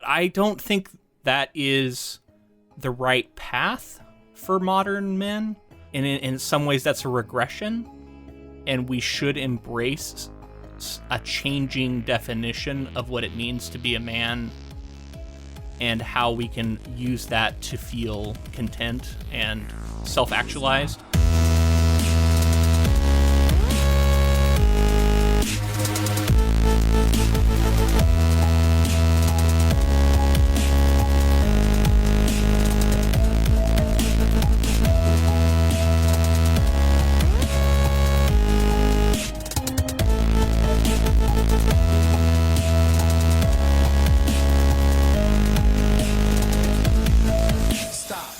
I don't think that is the right path for modern men. And in some ways, that's a regression. And we should embrace a changing definition of what it means to be a man and how we can use that to feel content and self-actualized.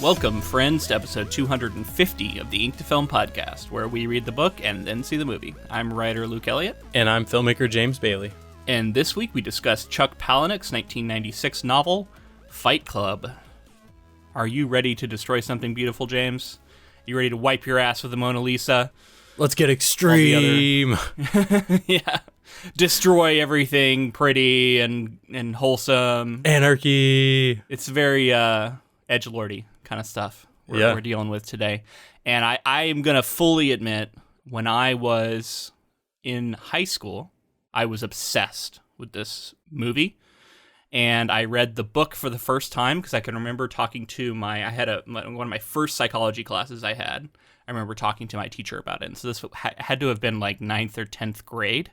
Welcome, friends, to episode 250 of the Ink to Film podcast, where we read the book and then see the movie. I'm writer Luke Elliott. And I'm filmmaker James Bailey. And this week we discuss Chuck Palahniuk's 1996 novel, Fight Club. Are you ready to destroy something beautiful, James? You ready to wipe your ass with the Mona Lisa? Let's get extreme. Yeah. Destroy everything pretty and wholesome. Anarchy. It's very edgelordy kind of stuff we're dealing with today. And I am going to fully admit, when I was in high school, I was obsessed with this movie. And I read the book for the first time because I can remember talking to one of my first psychology classes I had. I remember talking to my teacher about it. And so this had to have been like 9th or 10th grade.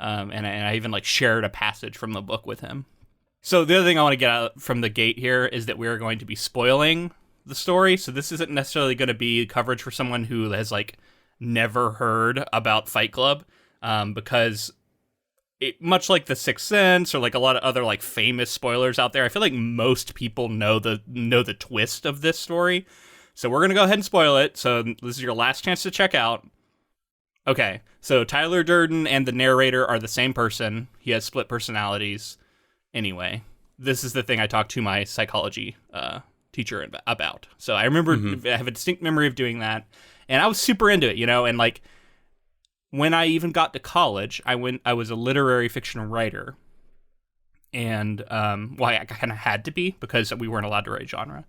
And I even like shared a passage from the book with him. So the other thing I want to get out from the gate here is that we're going to be spoiling the story. So this isn't necessarily going to be coverage for someone who has like never heard about Fight Club, because much like The Sixth Sense or like a lot of other like famous spoilers out there, I feel like most people know the twist of this story. So we're going to go ahead and spoil it. So this is your last chance to check out. Okay, so Tyler Durden and the narrator are the same person. He has split personalities. Anyway, this is the thing I talked to my psychology teacher about. So I remember, I have a distinct memory of doing that, and I was super into it, and like when I even got to college, I was a literary fiction writer, and I kind of had to be because we weren't allowed to write genre.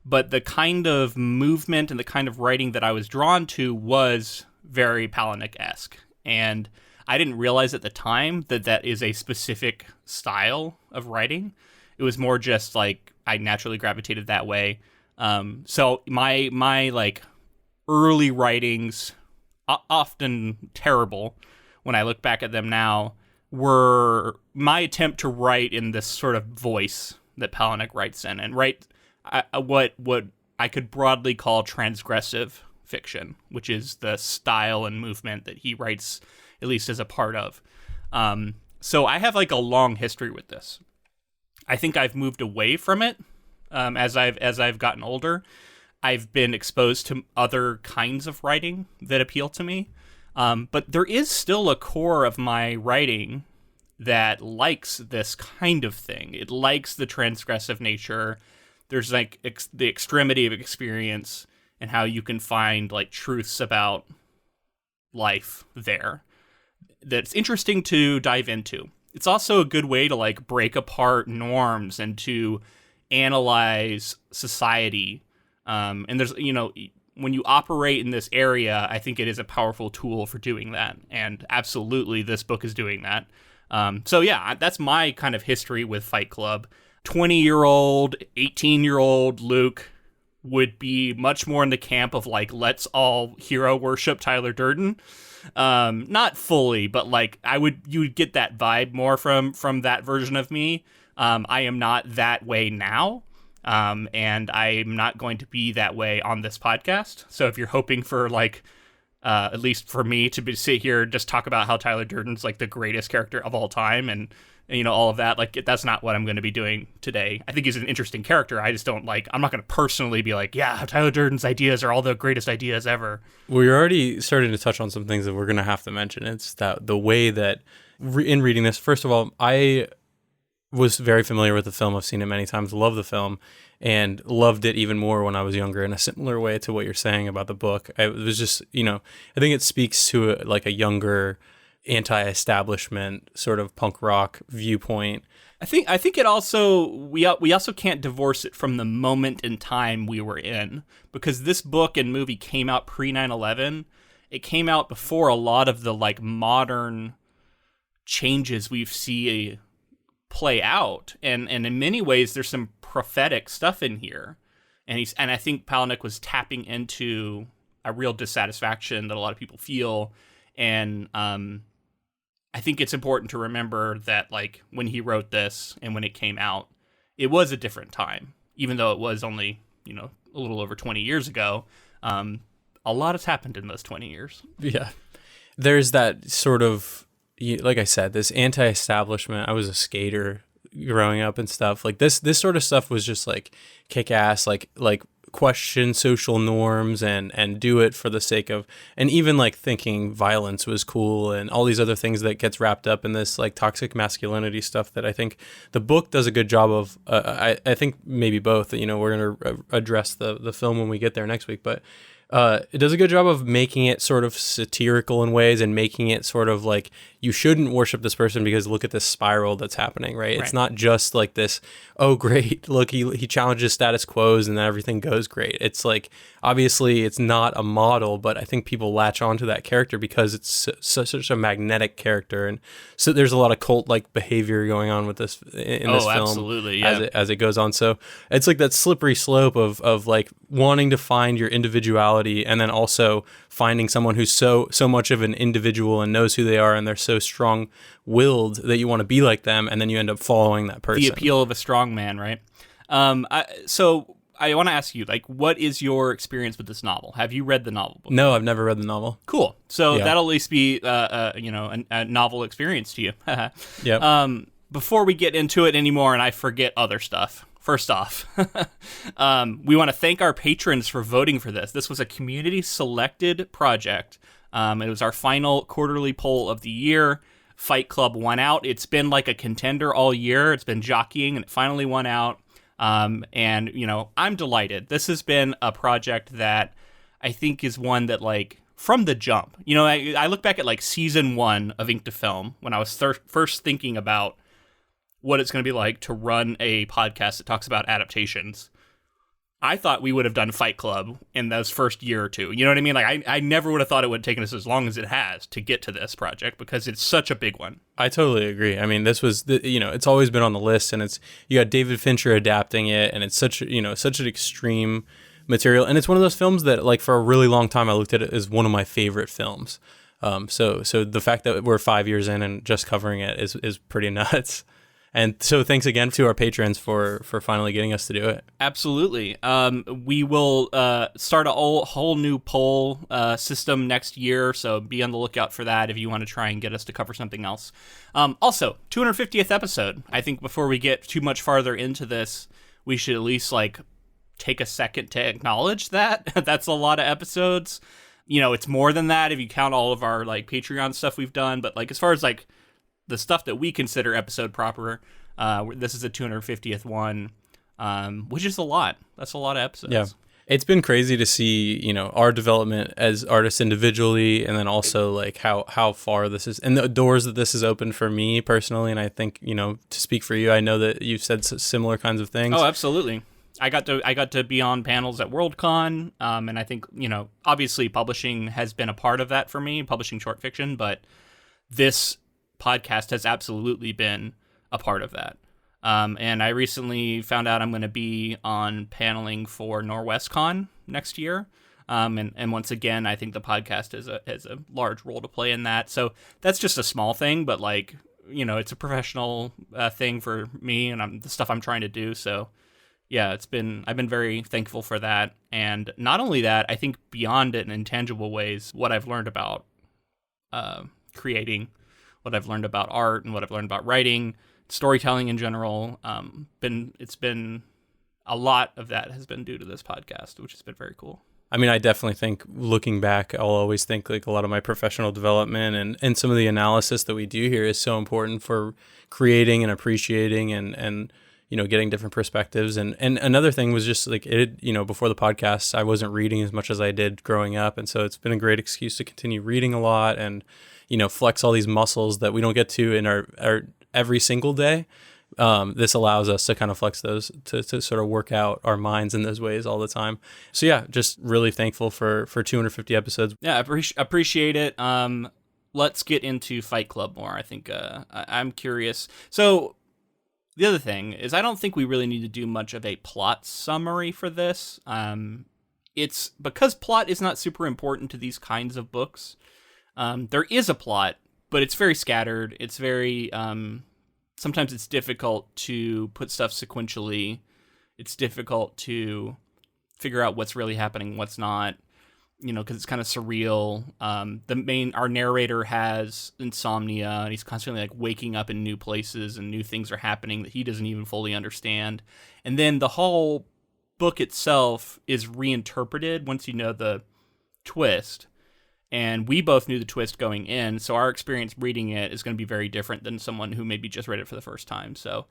But the kind of movement and the kind of writing that I was drawn to was very Palahniuk-esque, and I didn't realize at the time that is a specific style of writing. It was more just like I naturally gravitated that way. So my like early writings, often terrible when I look back at them now, were my attempt to write in this sort of voice that Palahniuk writes in, and write what I could broadly call transgressive fiction, which is the style and movement that he writes, at least as a part of. So I have like a long history with this. I think I've moved away from it as I've gotten older. I've been exposed to other kinds of writing that appeal to me. But there is still a core of my writing that likes this kind of thing. It likes the transgressive nature. There's like the extremity of experience and how you can find like truths about life there that's interesting to dive into. It's also a good way to like break apart norms and to analyze society. And there's, when you operate in this area, I think it is a powerful tool for doing that. And absolutely, this book is doing that. So yeah, that's my kind of history with Fight Club. 20-year-old, 18-year-old Luke would be much more in the camp of like, let's all hero worship Tyler Durden. Not fully, but like you would get that vibe more from that version of me. I am not that way now. And I'm not going to be that way on this podcast. So if you're hoping for like, at least for me to sit here, just talk about how Tyler Durden's like the greatest character of all time and all of that, like that's not what I'm going to be doing today. I think he's an interesting character. I just don't I'm not going to personally be like, yeah, Tyler Durden's ideas are all the greatest ideas ever. Well, you're already starting to touch on some things that we're going to have to mention. It's that the way that in reading this, first of all, I was very familiar with the film. I've seen it many times, love the film, and loved it even more when I was younger in a similar way to what you're saying about the book. It was just, I think it speaks to a younger anti-establishment sort of punk rock viewpoint. I think it also we also can't divorce it from the moment in time we were in, because this book and movie came out pre 9/11. It came out before a lot of the like modern changes we see play out, and in many ways there's some prophetic stuff in here, and I think Palahniuk was tapping into a real dissatisfaction that a lot of people feel, and I think it's important to remember that, like, when he wrote this and when it came out, it was a different time, even though it was only, a little over 20 years ago. A lot has happened in those 20 years. Yeah. There's that sort of, like I said, this anti-establishment. I was a skater growing up and stuff. Like this sort of stuff was just like kick ass, like question social norms and do it for the sake of, and even like thinking violence was cool and all these other things that gets wrapped up in this like toxic masculinity stuff that I think the book does a good job of. I think maybe both, we're going to address the film when we get there next week, but it does a good job of making it sort of satirical in ways and making it sort of like you shouldn't worship this person because look at this spiral that's happening, right? It's not just like this, oh, great, look, he challenges status quos and then everything goes great. It's like, obviously, it's not a model, but I think people latch onto that character because it's such a magnetic character. And so there's a lot of cult-like behavior going on with this in this film absolutely, yeah. as it goes on. So it's like that slippery slope of like wanting to find your individuality and then also finding someone who's so much of an individual and knows who they are and they're so strong-willed that you want to be like them, and then you end up following that person. The appeal of a strong man, right? So I want to ask you, like, what is your experience with this novel? Have you read the novel before? No, I've never read the novel. Cool. So that'll at least be, a novel experience to you. Yeah. Before we get into it anymore and I forget other stuff, first off, we want to thank our patrons for voting for this. This was a community-selected project. It was our final quarterly poll of the year. Fight Club won out. It's been like a contender all year. It's been jockeying, and it finally won out. And, I'm delighted. This has been a project that I think is one that, like, from the jump, I look back at, like, season 1 of Ink to Film when I was first thinking about what it's going to be like to run a podcast that talks about adaptations. I thought we would have done Fight Club in those first year or two. You know what I mean? Like, I never would have thought it would have taken us as long as it has to get to this project because it's such a big one. I totally agree. I mean, this was, it's always been on the list, and you got David Fincher adapting it, and it's such an extreme material. And it's one of those films that, like, for a really long time, I looked at it as one of my favorite films. So the fact that we're 5 years in and just covering it is pretty nuts. And so thanks again to our patrons for finally getting us to do it. Absolutely. We will start a whole new poll system next year, so be on the lookout for that if you want to try and get us to cover something else. Also, 250th episode. I think before we get too much farther into this, we should at least take a second to acknowledge that. That's a lot of episodes. It's more than that if you count all of our Patreon stuff we've done, but as far as the stuff that we consider episode proper, this is the 250th one, which is a lot. That's a lot of episodes. Yeah. It's been crazy to see, our development as artists individually, and then also how far this is, and the doors that this has opened for me personally. And I think, to speak for you, I know that you've said similar kinds of things. Oh, absolutely. I got to be on panels at Worldcon, and I think, obviously publishing has been a part of that for me, publishing short fiction, but this podcast has absolutely been a part of that. And I recently found out I'm going to be on paneling for NorwestCon next year. And once again, I think the podcast has a large role to play in that. So that's just a small thing, but it's a professional thing for me and the stuff I'm trying to do. So yeah, I've been very thankful for that. And not only that, I think beyond it in intangible ways, what I've learned about creating, what I've learned about art and what I've learned about writing, storytelling in general, it's been a lot of that has been due to this podcast, which has been very cool. I mean, I definitely think looking back, I'll always think a lot of my professional development and some of the analysis that we do here is so important for creating and appreciating and getting different perspectives. And another thing was just before the podcast, I wasn't reading as much as I did growing up. And so it's been a great excuse to continue reading a lot and, flex all these muscles that we don't get to in our every single day. This allows us to kind of flex those to sort of work out our minds in those ways all the time. So yeah, just really thankful for 250 episodes. Yeah, appreciate it. Let's get into Fight Club more. I think I'm curious. So the other thing is, I don't think we really need to do much of a plot summary for this. It's because plot is not super important to these kinds of books. There is a plot, but it's very scattered. It's very sometimes it's difficult to put stuff sequentially. It's difficult to figure out what's really happening, what's not. Because it's kind of surreal. Our narrator has insomnia, and he's constantly like waking up in new places, and new things are happening that he doesn't even fully understand. And then the whole book itself is reinterpreted once you know the twist. And we both knew the twist going in, so our experience reading it is going to be very different than someone who maybe just read it for the first time. So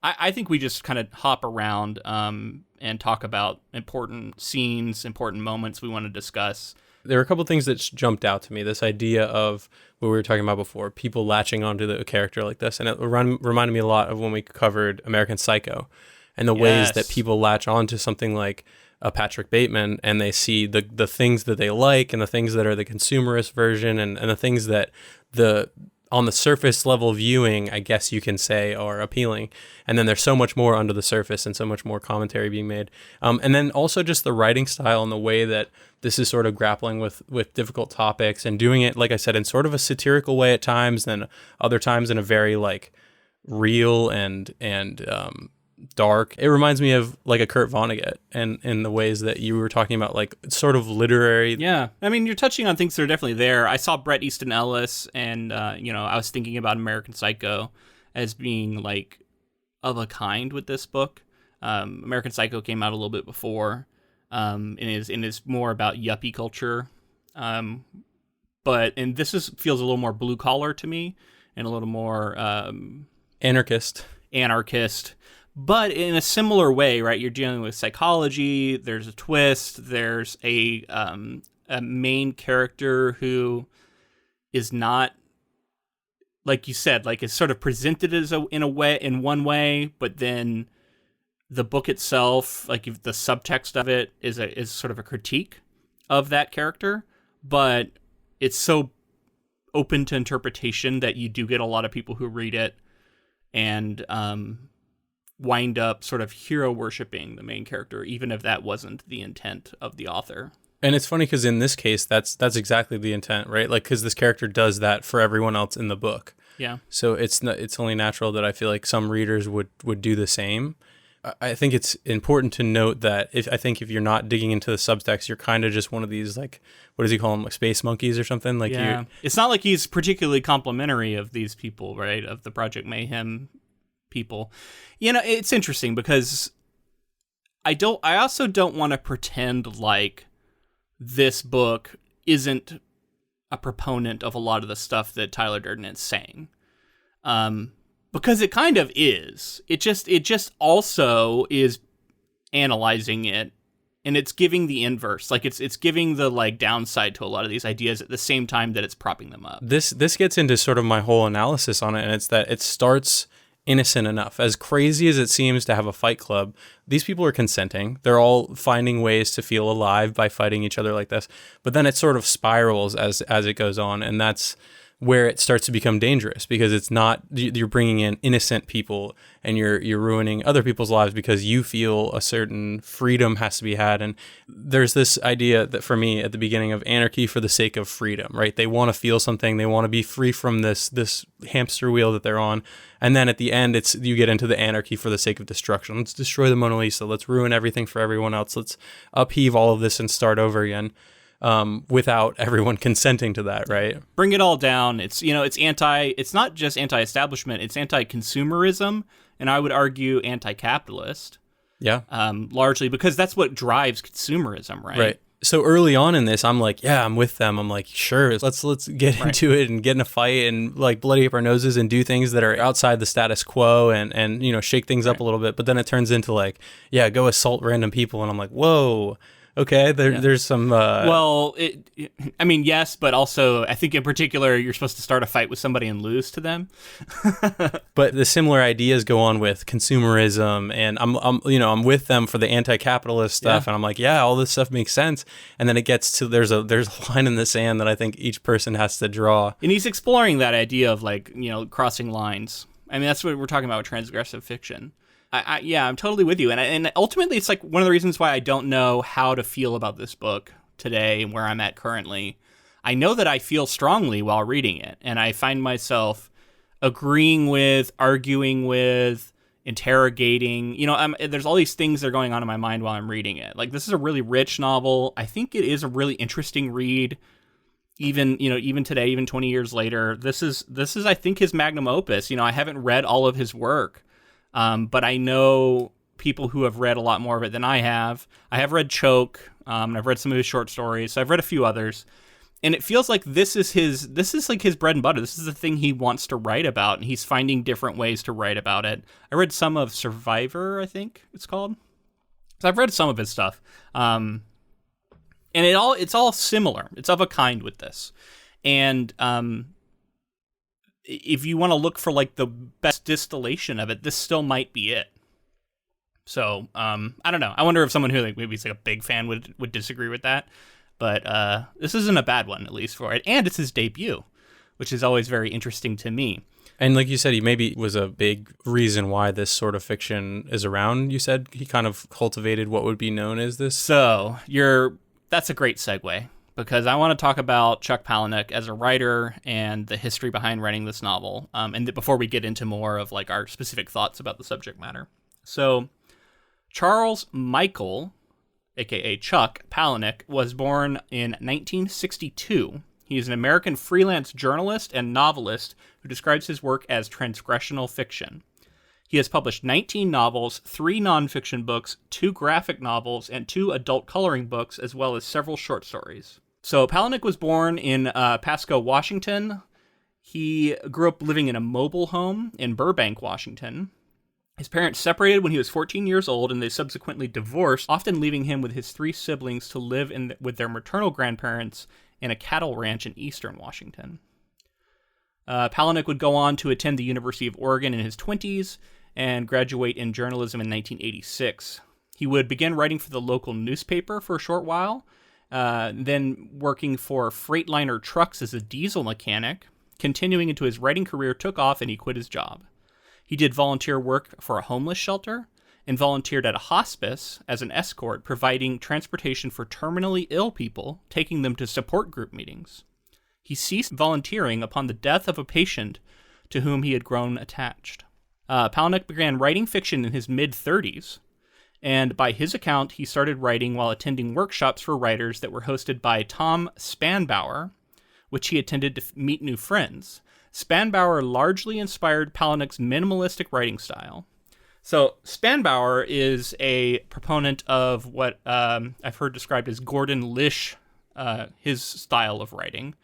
I think we just kind of hop around and talk about important scenes, important moments we want to discuss. There are a couple things that jumped out to me. This idea of what we were talking about before, people latching onto a character like this. And it reminded me a lot of when we covered American Psycho and the ways that people latch onto something like a Patrick Bateman, and they see the things that they like and the things that are the consumerist version and the things that on the surface level viewing, I guess you can say, are appealing. And then there's so much more under the surface and so much more commentary being made. And then also just the writing style and the way that this is sort of grappling with difficult topics and doing it, like I said, in sort of a satirical way at times, then other times in a very like real and dark. It reminds me of like a Kurt Vonnegut and in the ways that you were talking about, like sort of literary. Yeah. I mean, you're touching on things that are definitely there. I saw Bret Easton Ellis and, I was thinking about American Psycho as being like of a kind with this book. American Psycho came out a little bit before and is more about yuppie culture. But this feels a little more blue collar to me and a little more anarchist. But in a similar way, right? You're dealing with psychology. There's a twist. There's a main character who is not, like you said, like is sort of presented as in one way, but then the book itself, like the subtext of it, is sort of a critique of that character. But it's so open to interpretation that you do get a lot of people who read it and wind up sort of hero worshiping the main character, even if that wasn't the intent of the author. And it's funny because in this case, that's exactly the intent, right? Like, because this character does that for everyone else in the book. Yeah. So it's only natural that I feel like some readers would do the same. I think it's important to note that if you're not digging into the subtext, you're kind of just one of these, like, what does he call them, like space monkeys or something? Like, yeah. It's not like he's particularly complimentary of these people, right? Of the Project Mayhem people. It's interesting because I also don't want to pretend like this book isn't a proponent of a lot of the stuff that Tyler Durden is saying. Because it kind of is. It just also is analyzing it, and it's giving the inverse. Like it's giving the like downside to a lot of these ideas at the same time that it's propping them up. This gets into sort of my whole analysis on it, and it's that it starts innocent enough. As crazy as it seems to have a fight club, these people are consenting. They're all finding ways to feel alive by fighting each other like this. But then it sort of spirals as it goes on, and that's where it starts to become dangerous, because it's not, you're bringing in innocent people and you're ruining other people's lives because you feel a certain freedom has to be had. And there's this idea that for me at the beginning of anarchy for the sake of freedom, right? They want to feel something. They want to be free from this hamster wheel that they're on. And then at the end, you get into the anarchy for the sake of destruction. Let's destroy the Mona Lisa. Let's ruin everything for everyone else. Let's upheave all of this and start over again. Without everyone consenting to that, right? Bring it all down. It's it's not just anti-establishment, it's anti-consumerism, and I would argue anti-capitalist. Yeah. Largely because that's what drives consumerism, right? Right. So early on in this, I'm like, yeah, I'm with them. I'm like, sure, let's get into it and get in a fight and like bloody up our noses and do things that are outside the status quo and shake things up a little bit. But then it turns into like, yeah, go assault random people, and I'm like, whoa. Okay, there's some... Well, I mean, yes, but also I think in particular you're supposed to start a fight with somebody and lose to them. But the similar ideas go on with consumerism, and I'm with them for the anti-capitalist stuff, and I'm like, yeah, all this stuff makes sense. And then it gets to there's a line in the sand that I think each person has to draw. And he's exploring that idea of like, crossing lines. I mean, that's what we're talking about with transgressive fiction. I'm totally with you. And ultimately, it's like one of the reasons why I don't know how to feel about this book today and where I'm at currently. I know that I feel strongly while reading it, and I find myself agreeing with, arguing with, interrogating. There's all these things that are going on in my mind while I'm reading it. Like, this is a really rich novel. I think it is a really interesting read. Even today, even 20 years later, this is I think his magnum opus. I haven't read all of his work. But I know people who have read a lot more of it than I have. I have read Choke, and I've read some of his short stories. So I've read a few others, and it feels like this is like his bread and butter. This is the thing he wants to write about, and he's finding different ways to write about it. I read some of Survivor, I think it's called. So I've read some of his stuff, and it's all similar. It's of a kind with this, and if you want to look for like the best distillation of it, this still might be it. So, I don't know. I wonder if someone who maybe is like a big fan would disagree with that. But this isn't a bad one, at least for it. And it's his debut, which is always very interesting to me. And like you said, he maybe was a big reason why this sort of fiction is around. You said he kind of cultivated what would be known as this. So that's a great segue, because I want to talk about Chuck Palahniuk as a writer and the history behind writing this novel, and before we get into more of like our specific thoughts about the subject matter. So Charles Michael, aka Chuck Palahniuk, was born in 1962. He is an American freelance journalist and novelist who describes his work as transgressional fiction. He has published 19 novels, 3 nonfiction books, 2 graphic novels, and 2 adult coloring books, as well as several short stories. So Palahniuk was born in Pasco, Washington. He grew up living in a mobile home in Burbank, Washington. His parents separated when he was 14 years old, and they subsequently divorced, often leaving him with his 3 siblings to live with their maternal grandparents in a cattle ranch in eastern Washington. Palahniuk would go on to attend the University of Oregon in his 20s and graduate in journalism in 1986. He would begin writing for the local newspaper for a short while, then working for Freightliner Trucks as a diesel mechanic. Continuing into his writing career took off, and he quit his job. He did volunteer work for a homeless shelter and volunteered at a hospice as an escort, providing transportation for terminally ill people, taking them to support group meetings. He ceased volunteering upon the death of a patient to whom he had grown attached. Palahniuk began writing fiction in his mid-30s, and by his account, he started writing while attending workshops for writers that were hosted by Tom Spanbauer, which he attended to meet new friends. Spanbauer largely inspired Palahniuk's minimalistic writing style. So Spanbauer is a proponent of what I've heard described as Gordon Lish, his style of writing,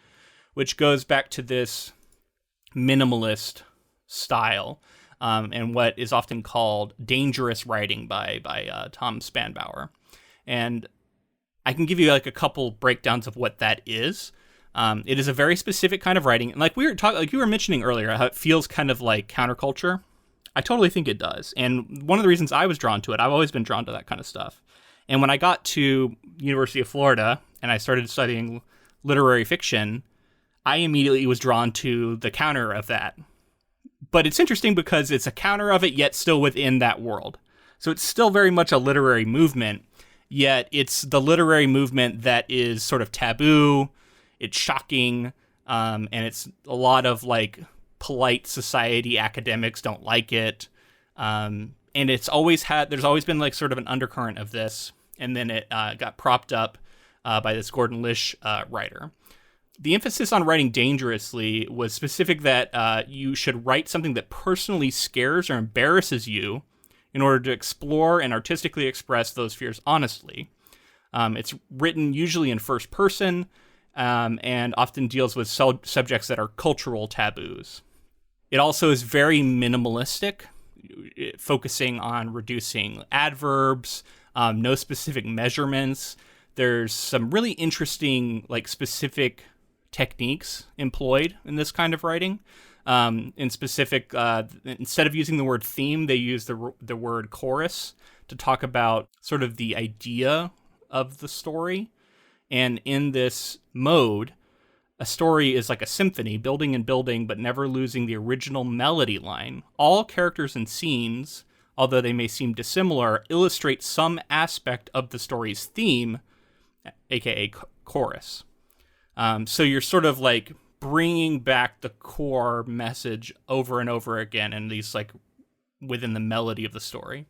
which goes back to this minimalist style, and what is often called dangerous writing by Tom Spanbauer. And I can give you like a couple breakdowns of what that is. It is a very specific kind of writing, and like you were mentioning earlier, how it feels kind of like counterculture. I totally think it does. And one of the reasons I was drawn to it, I've always been drawn to that kind of stuff. And when I got to University of Florida and I started studying literary fiction, I immediately was drawn to the counter of that. But it's interesting because it's a counter of it, yet still within that world. So it's still very much a literary movement, yet it's the literary movement that is sort of taboo, it's shocking, and it's a lot of like polite society academics don't like it. And there's always been like sort of an undercurrent of this, and then it got propped up by this Gordon Lish writer. The emphasis on writing dangerously was specific that you should write something that personally scares or embarrasses you in order to explore and artistically express those fears honestly. It's written usually in first person and often deals with subjects that are cultural taboos. It also is very minimalistic, focusing on reducing adverbs, no specific measurements. There's some really interesting, like, specific techniques employed in this kind of writing. In specific, instead of using the word theme, they use the word chorus to talk about sort of the idea of the story. And in this mode, a story is like a symphony, building and building, but never losing the original melody line. All characters and scenes, although they may seem dissimilar, illustrate some aspect of the story's theme, aka chorus. So you're sort of like bringing back the core message over and over again in these, like, within the melody of the story.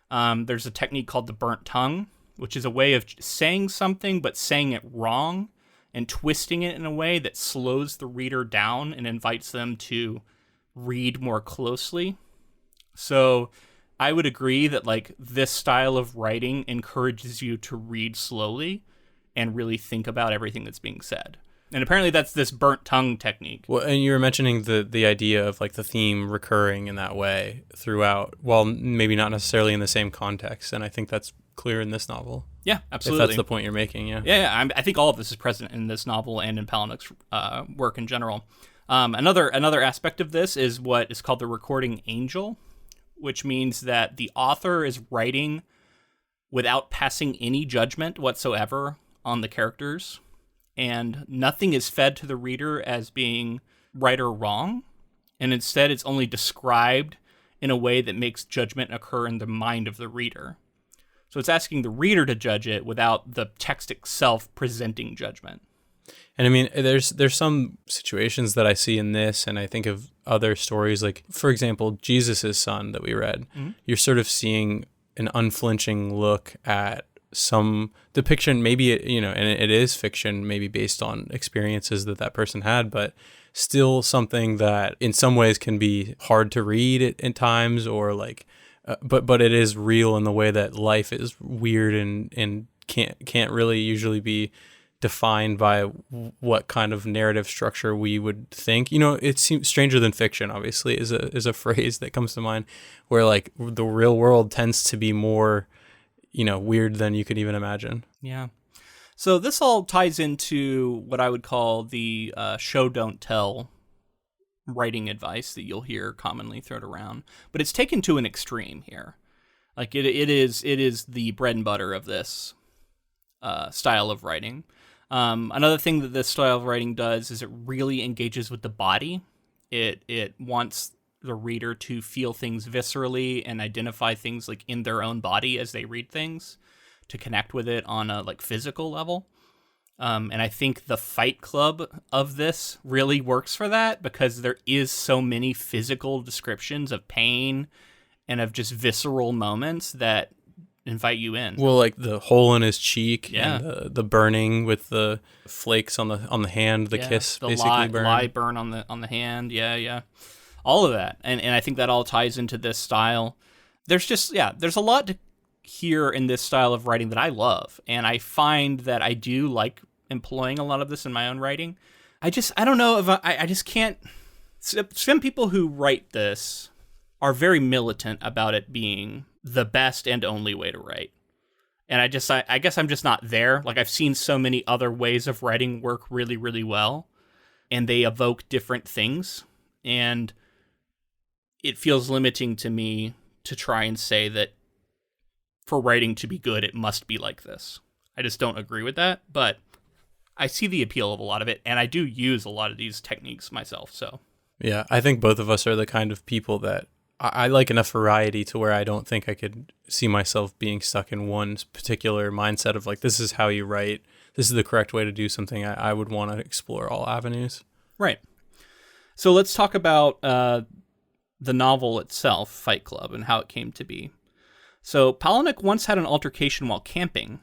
There's a technique called the burnt tongue, which is a way of saying something but saying it wrong and twisting it in a way that slows the reader down and invites them to read more closely. So I would agree that, like, this style of writing encourages you to read slowly and really think about everything that's being said. And apparently that's this burnt tongue technique. Well, and you were mentioning the idea of, like, the theme recurring in that way throughout, while maybe not necessarily in the same context. And I think that's clear in this novel. Yeah, absolutely. If that's the point you're making, yeah. Yeah. I think all of this is present in this novel and in Palahniuk's work in general. Another aspect of this is what is called the recording angel, which means that the author is writing without passing any judgment whatsoever on the characters, and nothing is fed to the reader as being right or wrong, and instead it's only described in a way that makes judgment occur in the mind of the reader. So it's asking the reader to judge it without the text itself presenting judgment. And I mean, there's some situations that I see in this, and I think of other stories, like, for example, Jesus' son that we read. Mm-hmm. You're sort of seeing an unflinching look at some depiction, maybe, and it is fiction, maybe based on experiences that person had, but still something that in some ways can be hard to read in times, or like, but it is real in the way that life is weird and can't really usually be defined by what kind of narrative structure we would think. It seems stranger than fiction, obviously, is a phrase that comes to mind, where, like, the real world tends to be more, weird than you could even imagine. Yeah. So this all ties into what I would call the show don't tell writing advice that you'll hear commonly thrown around, but it's taken to an extreme here. Like, it is the bread and butter of this style of writing. Another thing that this style of writing does is it really engages with the body. It wants the reader to feel things viscerally and identify things, like, in their own body as they read things, to connect with it on a, like, physical level. And I think the Fight Club of this really works for that, because there is so many physical descriptions of pain and of just visceral moments that invite you in. Well, like the hole in his cheek, yeah, and the burning with the flakes on the hand, the kiss, the basically lye burn on the hand, yeah, all of that, and I think that all ties into this style. There's a lot to hear in this style of writing that I love, and I find that I do like employing a lot of this in my own writing. I don't know if I just can't. Some people who write this are very militant about it being the best and only way to write. And I guess I'm just not there. Like, I've seen so many other ways of writing work really, really well, and they evoke different things. And it feels limiting to me to try and say that for writing to be good, it must be like this. I just don't agree with that, but I see the appeal of a lot of it, and I do use a lot of these techniques myself, so. Yeah, I think both of us are the kind of people that I like enough variety to where I don't think I could see myself being stuck in one particular mindset of, like, this is how you write, this is the correct way to do something. I would want to explore all avenues. Right. So let's talk about the novel itself, Fight Club, and how it came to be. So Palahniuk once had an altercation while camping,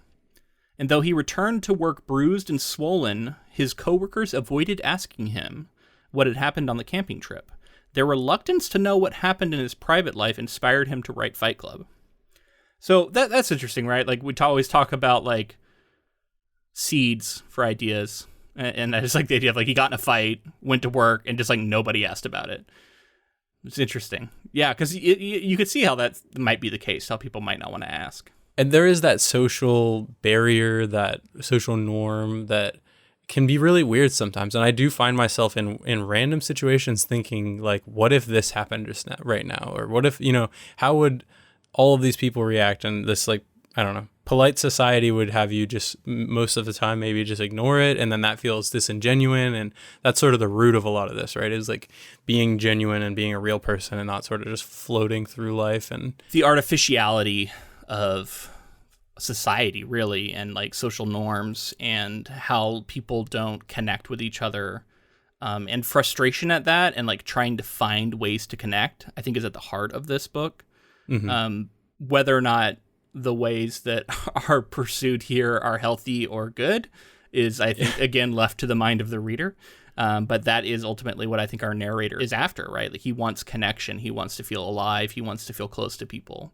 and though he returned to work bruised and swollen, his coworkers avoided asking him what had happened on the camping trip. Their reluctance to know what happened in his private life inspired him to write Fight Club. So that's interesting, right? Like, we always talk about, like, seeds for ideas, and I just like the idea of, like, he got in a fight, went to work, and just, like, nobody asked about it. It's interesting. Yeah, because you could see how that might be the case, how people might not want to ask. And there is that social barrier, that social norm that can be really weird sometimes. And I do find myself in random situations thinking, like, what if this happened just now, right now? Or what if, how would all of these people react? And this, like, I don't know, polite society would have you just most of the time maybe just ignore it. And then that feels disingenuine. And that's sort of the root of a lot of this, right? Is like being genuine and being a real person and not sort of just floating through life. And the artificiality of society, really, and like social norms and how people don't connect with each other, and frustration at that, and like trying to find ways to connect, I think is at the heart of this book. Whether or not the ways that are pursued here are healthy or good is, I think, again, left to the mind of the reader. But that is ultimately what I think our narrator is after, right? Like, he wants connection. He wants to feel alive. He wants to feel close to people.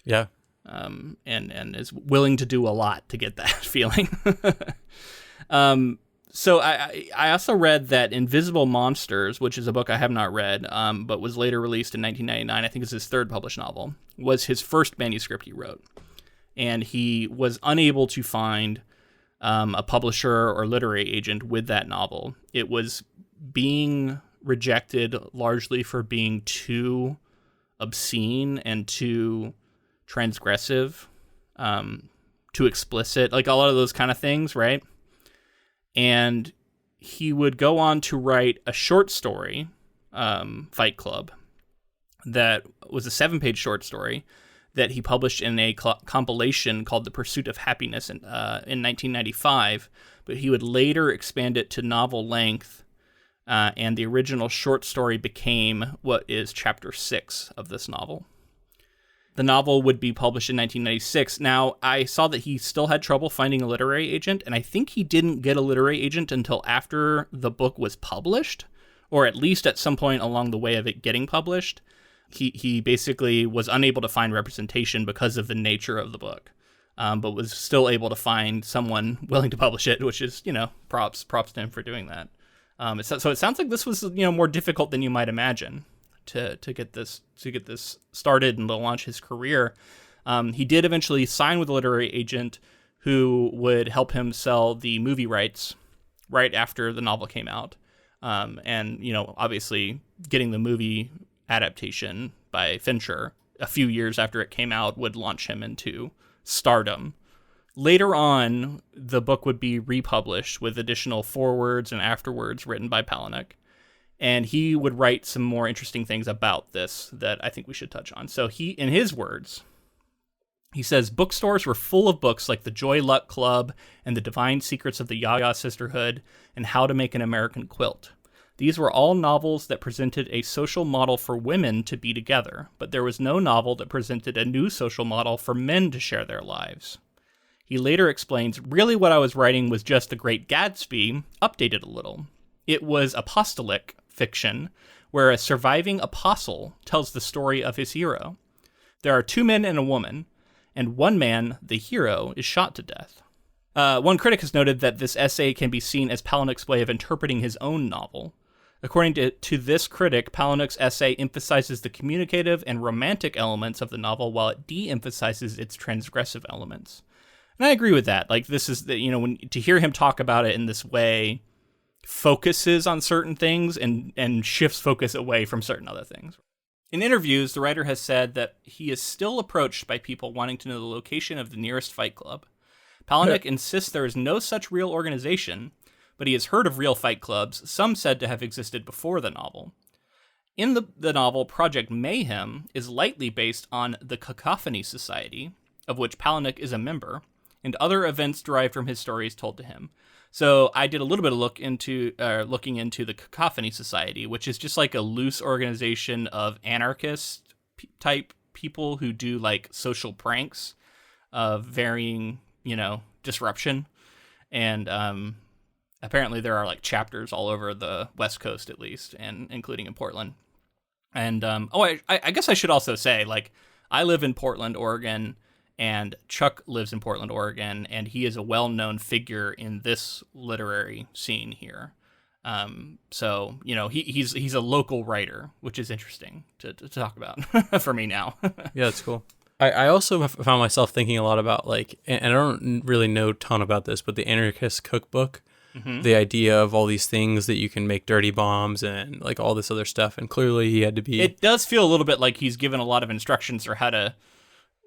Yeah. And is willing to do a lot to get that feeling. So I also read that Invisible Monsters, which is a book I have not read, but was later released in 1999, I think it's his third published novel, was his first manuscript he wrote. And he was unable to find a publisher or literary agent with that novel. It was being rejected largely for being too obscene and too transgressive, too explicit, like a lot of those kind of things, right? And he would go on to write a short story, Fight Club, that was a 7-page short story that he published in a compilation called The Pursuit of Happiness in 1995, but he would later expand it to novel length, and the original short story became what is chapter 6 of this novel. The novel would be published in 1996. Now, I saw that he still had trouble finding a literary agent, and I think he didn't get a literary agent until after the book was published, or at least at some point along the way of it getting published. He basically was unable to find representation because of the nature of the book, but was still able to find someone willing to publish it, which is, props to him for doing that. So it sounds like this was, more difficult than you might imagine to get this started and to launch his career. He did eventually sign with a literary agent who would help him sell the movie rights right after the novel came out. And obviously getting the movie adaptation by Fincher a few years after it came out would launch him into stardom. Later on, the book would be republished with additional forewords and afterwords written by Palahniuk. And he would write some more interesting things about this that I think we should touch on. So in his words, he says, bookstores were full of books like The Joy Luck Club and The Divine Secrets of the Yaya Sisterhood and How to Make an American Quilt. These were all novels that presented a social model for women to be together, but there was no novel that presented a new social model for men to share their lives. He later explains, really what I was writing was just The Great Gatsby, updated a little. It was apostolic fiction, where a surviving apostle tells the story of his hero. There are 2 men and a woman, and one man, the hero, is shot to death. One critic has noted that this essay can be seen as Palahniuk's way of interpreting his own novel. According to this critic, Palahniuk's essay emphasizes the communicative and romantic elements of the novel while it de-emphasizes its transgressive elements. And I agree with that. Like, this is, to hear him talk about it in this way focuses on certain things and shifts focus away from certain other things. In interviews, the writer has said that he is still approached by people wanting to know the location of the nearest fight club. Palahniuk insists there is no such real organization, but he has heard of real fight clubs, some said to have existed before the novel. In the novel, Project Mayhem is lightly based on the Cacophony Society, of which Palahniuk is a member, and other events derived from his stories told to him. So I did a little bit of looking into the Cacophony Society, which is just like a loose organization of anarchist type people who do like social pranks of varying, disruption. And apparently there are like chapters all over the West Coast, at least, and including in Portland. And I guess I should also say, like, I live in Portland, Oregon, and Chuck lives in Portland, Oregon, and he is a well-known figure in this literary scene here. So, he's a local writer, which is interesting to talk about for me now. Yeah, that's cool. I also have found myself thinking a lot about like, and I don't really know a ton about this, but the anarchist cookbook, the idea of all these things that you can make dirty bombs and like all this other stuff. And clearly he had to be... It does feel a little bit like he's given a lot of instructions for how to,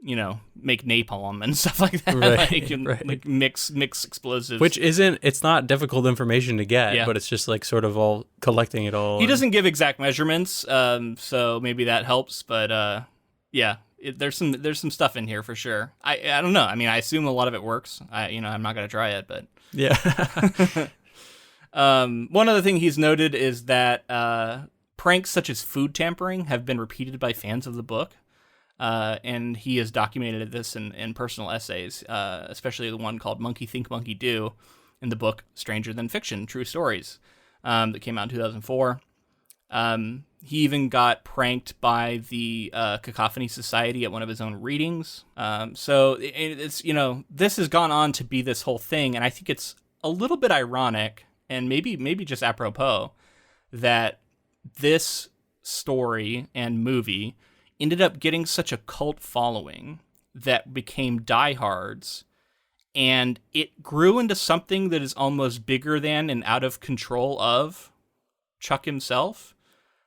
make napalm and stuff like that. Right, like mix explosives. Which it's not difficult information to get, but it's just like sort of all collecting it all. He doesn't give exact measurements, so maybe that helps. But there's some stuff in here for sure. I don't know. I mean, I assume a lot of it works. I'm not gonna try it, but yeah. One other thing he's noted is that pranks such as food tampering have been repeated by fans of the book. And he has documented this in personal essays, especially the one called Monkey Think, Monkey Do in the book Stranger Than Fiction, True Stories, that came out in 2004. He even got pranked by the Cacophony Society at one of his own readings. So it's, this has gone on to be this whole thing, and I think it's a little bit ironic and maybe just apropos that this story and movie ended up getting such a cult following that became diehards, and it grew into something that is almost bigger than and out of control of Chuck himself,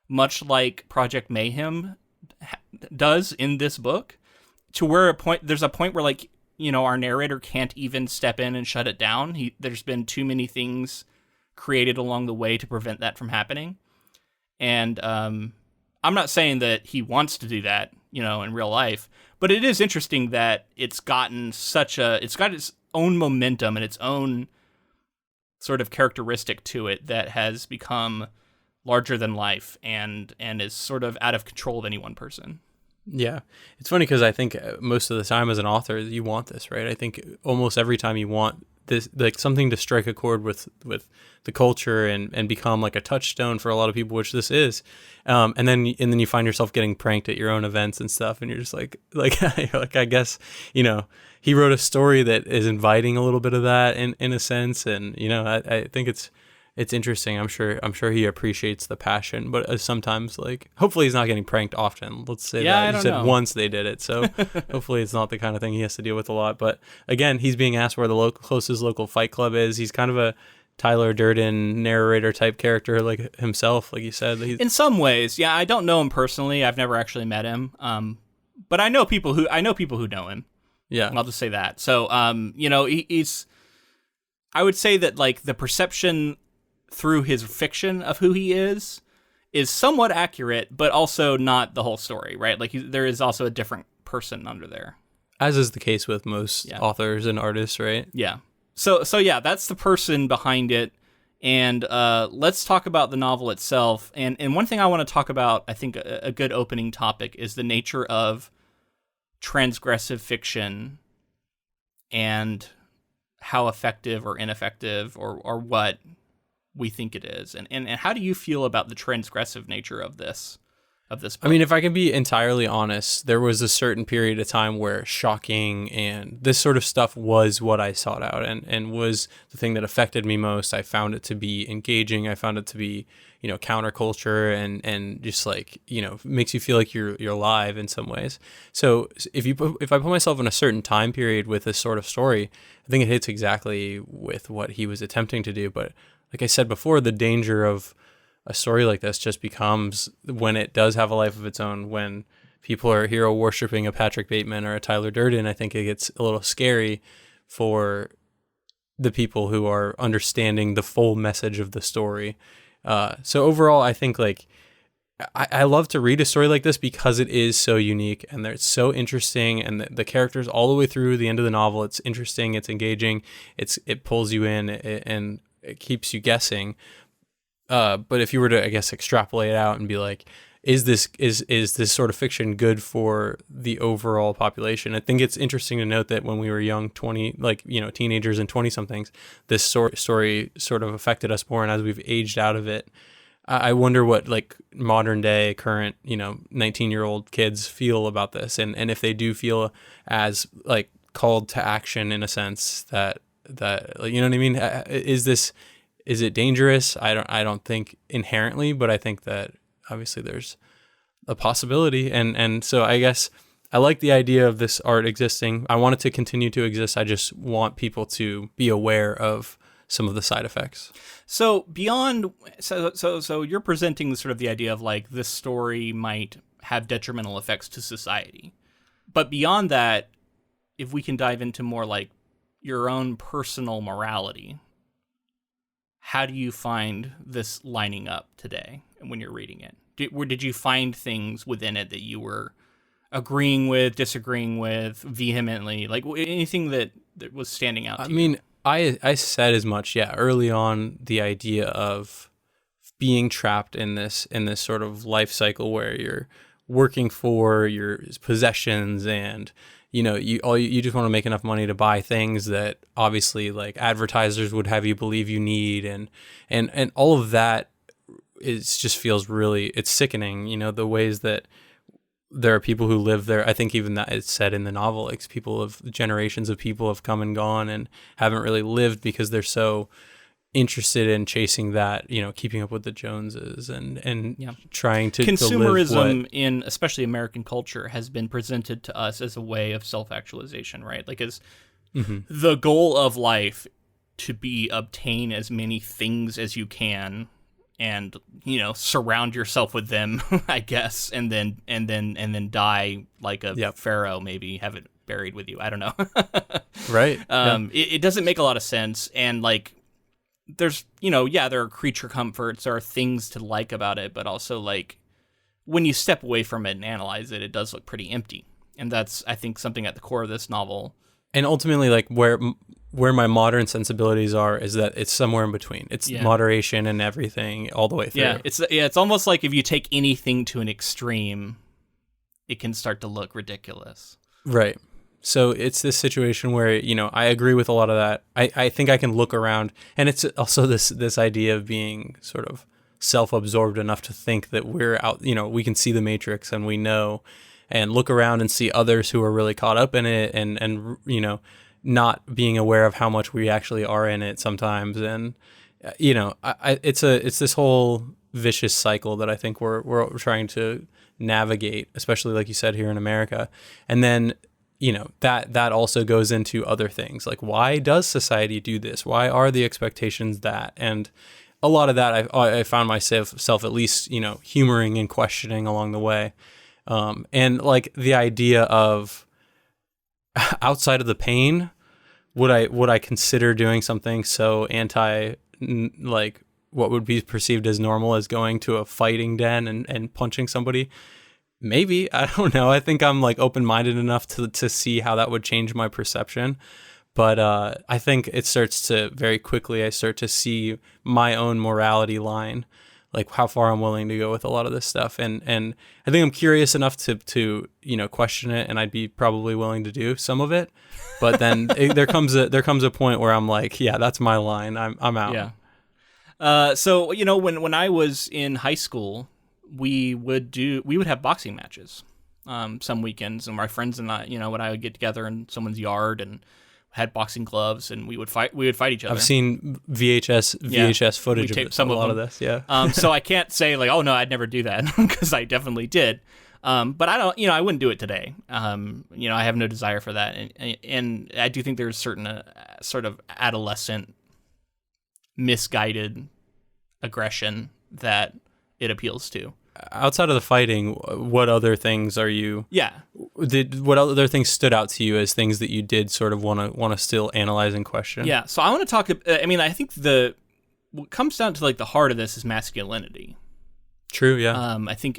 much like Project Mayhem does in this book, to where there's a point where our narrator can't even step in and shut it down. There's been too many things created along the way to prevent that from happening. And I'm not saying that he wants to do that, in real life, but it is interesting that it's got its own momentum and its own sort of characteristic to it that has become larger than life and is sort of out of control of any one person. Yeah. It's funny because I think most of the time as an author, you want this, right? I think almost every time you want this, like something to strike a chord with the culture and become like a touchstone for a lot of people, which this is. And then you find yourself getting pranked at your own events and stuff. And you're just like, I guess, he wrote a story that is inviting a little bit of that in a sense. And, I think it's interesting. I'm sure he appreciates the passion, but sometimes hopefully he's not getting pranked often. Let's say that you said once they did it. So hopefully it's not the kind of thing he has to deal with a lot. But again, he's being asked where the closest local fight club is. He's kind of a Tyler Durden narrator type character like himself, like you said. In some ways, yeah. I don't know him personally. I've never actually met him. But I know people who know him. Yeah. I'll just say that. So, he's, I would say that the perception through his fiction of who he is somewhat accurate, but also not the whole story, right? There is also a different person under there. As is the case with most authors and artists, right? Yeah. So yeah, that's the person behind it. And let's talk about the novel itself. And one thing I want to talk about, I think a good opening topic is the nature of transgressive fiction and how effective or ineffective or what we think it is. And how do you feel about the transgressive nature of this book? I mean, if I can be entirely honest, there was a certain period of time where shocking and this sort of stuff was what I sought out and was the thing that affected me most. I found it to be engaging. I found it to be, counterculture and just makes you feel like you're alive in some ways. So if I put myself in a certain time period with this sort of story, I think it hits exactly with what he was attempting to do. But like I said before, the danger of a story like this just becomes when it does have a life of its own, when people are hero worshiping a Patrick Bateman or a Tyler Durden, I think it gets a little scary for the people who are understanding the full message of the story. So overall, I think I love to read a story like this because it is so unique and it's so interesting, and the characters all the way through the end of the novel, it's interesting, it's engaging, it pulls you in, and it keeps you guessing. But if you were to, I guess, extrapolate it out and be like, is this sort of fiction good for the overall population? I think it's interesting to note that when we were young, teenagers and 20-somethings, this story sort of affected us more. And as we've aged out of it, I wonder what modern day, current, 19-year-old kids feel about this. And if they do feel as called to action in a sense that you know what I mean? Is it dangerous? I don't think inherently, but I think that obviously there's a possibility. And so I guess I like the idea of this art existing. I want it to continue to exist. I just want people to be aware of some of the side effects. So beyond, so you're presenting sort of the idea of like this story might have detrimental effects to society. But beyond that, if we can dive into more like your own personal morality, how do you find this lining up today when you're reading it? Did you find things within it that you were agreeing with, disagreeing with, vehemently? Like anything that was standing out to you? I mean, I said as much, early on, the idea of being trapped in this sort of life cycle where you're working for your possessions and you just want to make enough money to buy things that obviously like advertisers would have you believe you need, and all of that just feels really, it's sickening, the ways that there are people who live there. I think even that it's said in the novel, like generations of people have come and gone and haven't really lived because they're so interested in chasing that, keeping up with the Joneses and trying to consumerism in especially American culture has been presented to us as a way of self-actualization, right? Like as the goal of life to obtain as many things as you can and surround yourself with them, I guess, and then die like a pharaoh, maybe have it buried with you. I don't know. Right. It doesn't make a lot of sense, and like there's there are creature comforts, there are things to like about it, but also like when you step away from it and analyze it, it does look pretty empty, and that's I think something at the core of this novel. And ultimately, like where my modern sensibilities are is that it's somewhere in between. It's moderation and everything all the way through. It's almost like if you take anything to an extreme, it can start to look ridiculous. Right. So it's this situation where, I agree with a lot of that. I think I can look around, and it's also this idea of being sort of self-absorbed enough to think that we're out, we can see the Matrix and we know, and look around and see others who are really caught up in it and not being aware of how much we actually are in it sometimes. And, it's this whole vicious cycle that I think we're trying to navigate, especially like you said here in America. And then, that also goes into other things like, why does society do this? Why are the expectations that? And a lot of that I found myself at least, humoring and questioning along the way. And like the idea of outside of the pain, would I consider doing something so like what would be perceived as normal as going to a fighting den and punching somebody? Maybe. I don't know. I think I'm like open-minded enough to see how that would change my perception. But I think it starts to very quickly, I start to see my own morality line, like how far I'm willing to go with a lot of this stuff. And I think I'm curious enough to question it, and I'd be probably willing to do some of it. But then there comes a point where I'm like, yeah, that's my line. I'm out. Yeah. So, when I was in high school, we would have boxing matches some weekends, and my friends and I, when I would get together in someone's yard and had boxing gloves, and we would fight each other. I've seen VHS footage of a lot of this. Yeah. So I can't say like, oh no, I'd never do that, because I definitely did. But I don't, I wouldn't do it today. I have no desire for that. And I do think there's certain sort of adolescent misguided aggression that it appeals to. Outside of the fighting, what other things are you? Yeah. What other things stood out to you as things that you did sort of want to still analyze and question? Yeah. So I want to talk. I think what comes down to like the heart of this is masculinity. True. Yeah. I think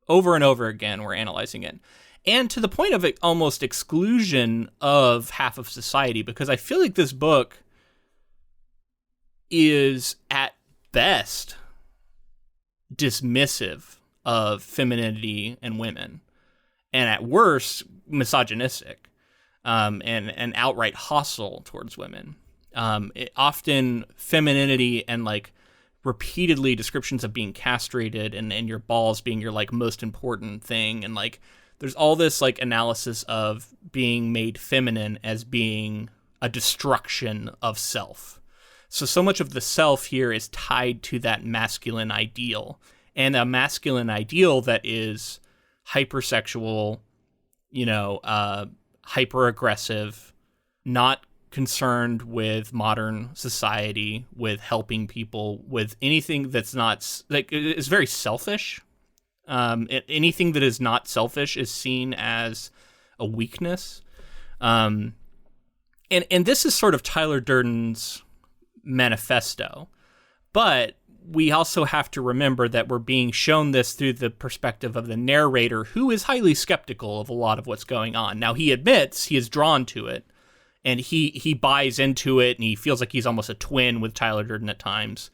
over and over again we're analyzing it, and to the point of almost exclusion of half of society, because I feel like this book is at best dismissive of femininity and women, and at worst misogynistic, and outright hostile towards women. Often femininity and like repeatedly descriptions of being castrated and your balls being your like most important thing, and like there's all this like analysis of being made feminine as being a destruction of self. So much of the self here is tied to that masculine ideal, and a masculine ideal that is hypersexual, hyper aggressive, not concerned with modern society, with helping people, with anything that's not like it's very selfish. Anything that is not selfish is seen as a weakness. And this is sort of Tyler Durden's manifesto, but we also have to remember that we're being shown this through the perspective of the narrator, who is highly skeptical of a lot of what's going on. Now, he admits he is drawn to it, and he buys into it, and he feels like he's almost a twin with Tyler Durden at times.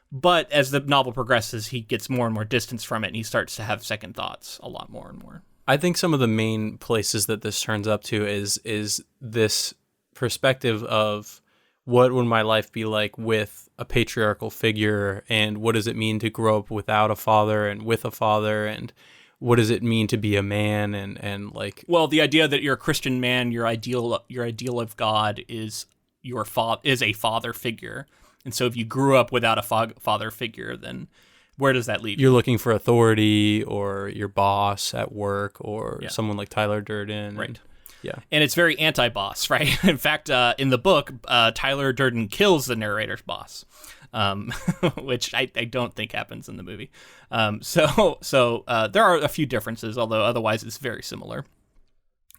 But as the novel progresses, he gets more and more distance from it, and he starts to have second thoughts a lot more and more. I think some of the main places that this turns up to is this perspective of what would my life be like with a patriarchal figure, and what does it mean to grow up without a father and with a father, and what does it mean to be a man, and like... Well, the idea that you're a Christian man, your ideal of God is a father figure. And so if you grew up without a father figure, then where does that leave you? You're looking for authority, or your boss at work, or someone like Tyler Durden. Right. And, yeah. And it's very anti-boss, right? In fact, in the book, Tyler Durden kills the narrator's boss, which I don't think happens in the movie. So there are a few differences, although otherwise it's very similar.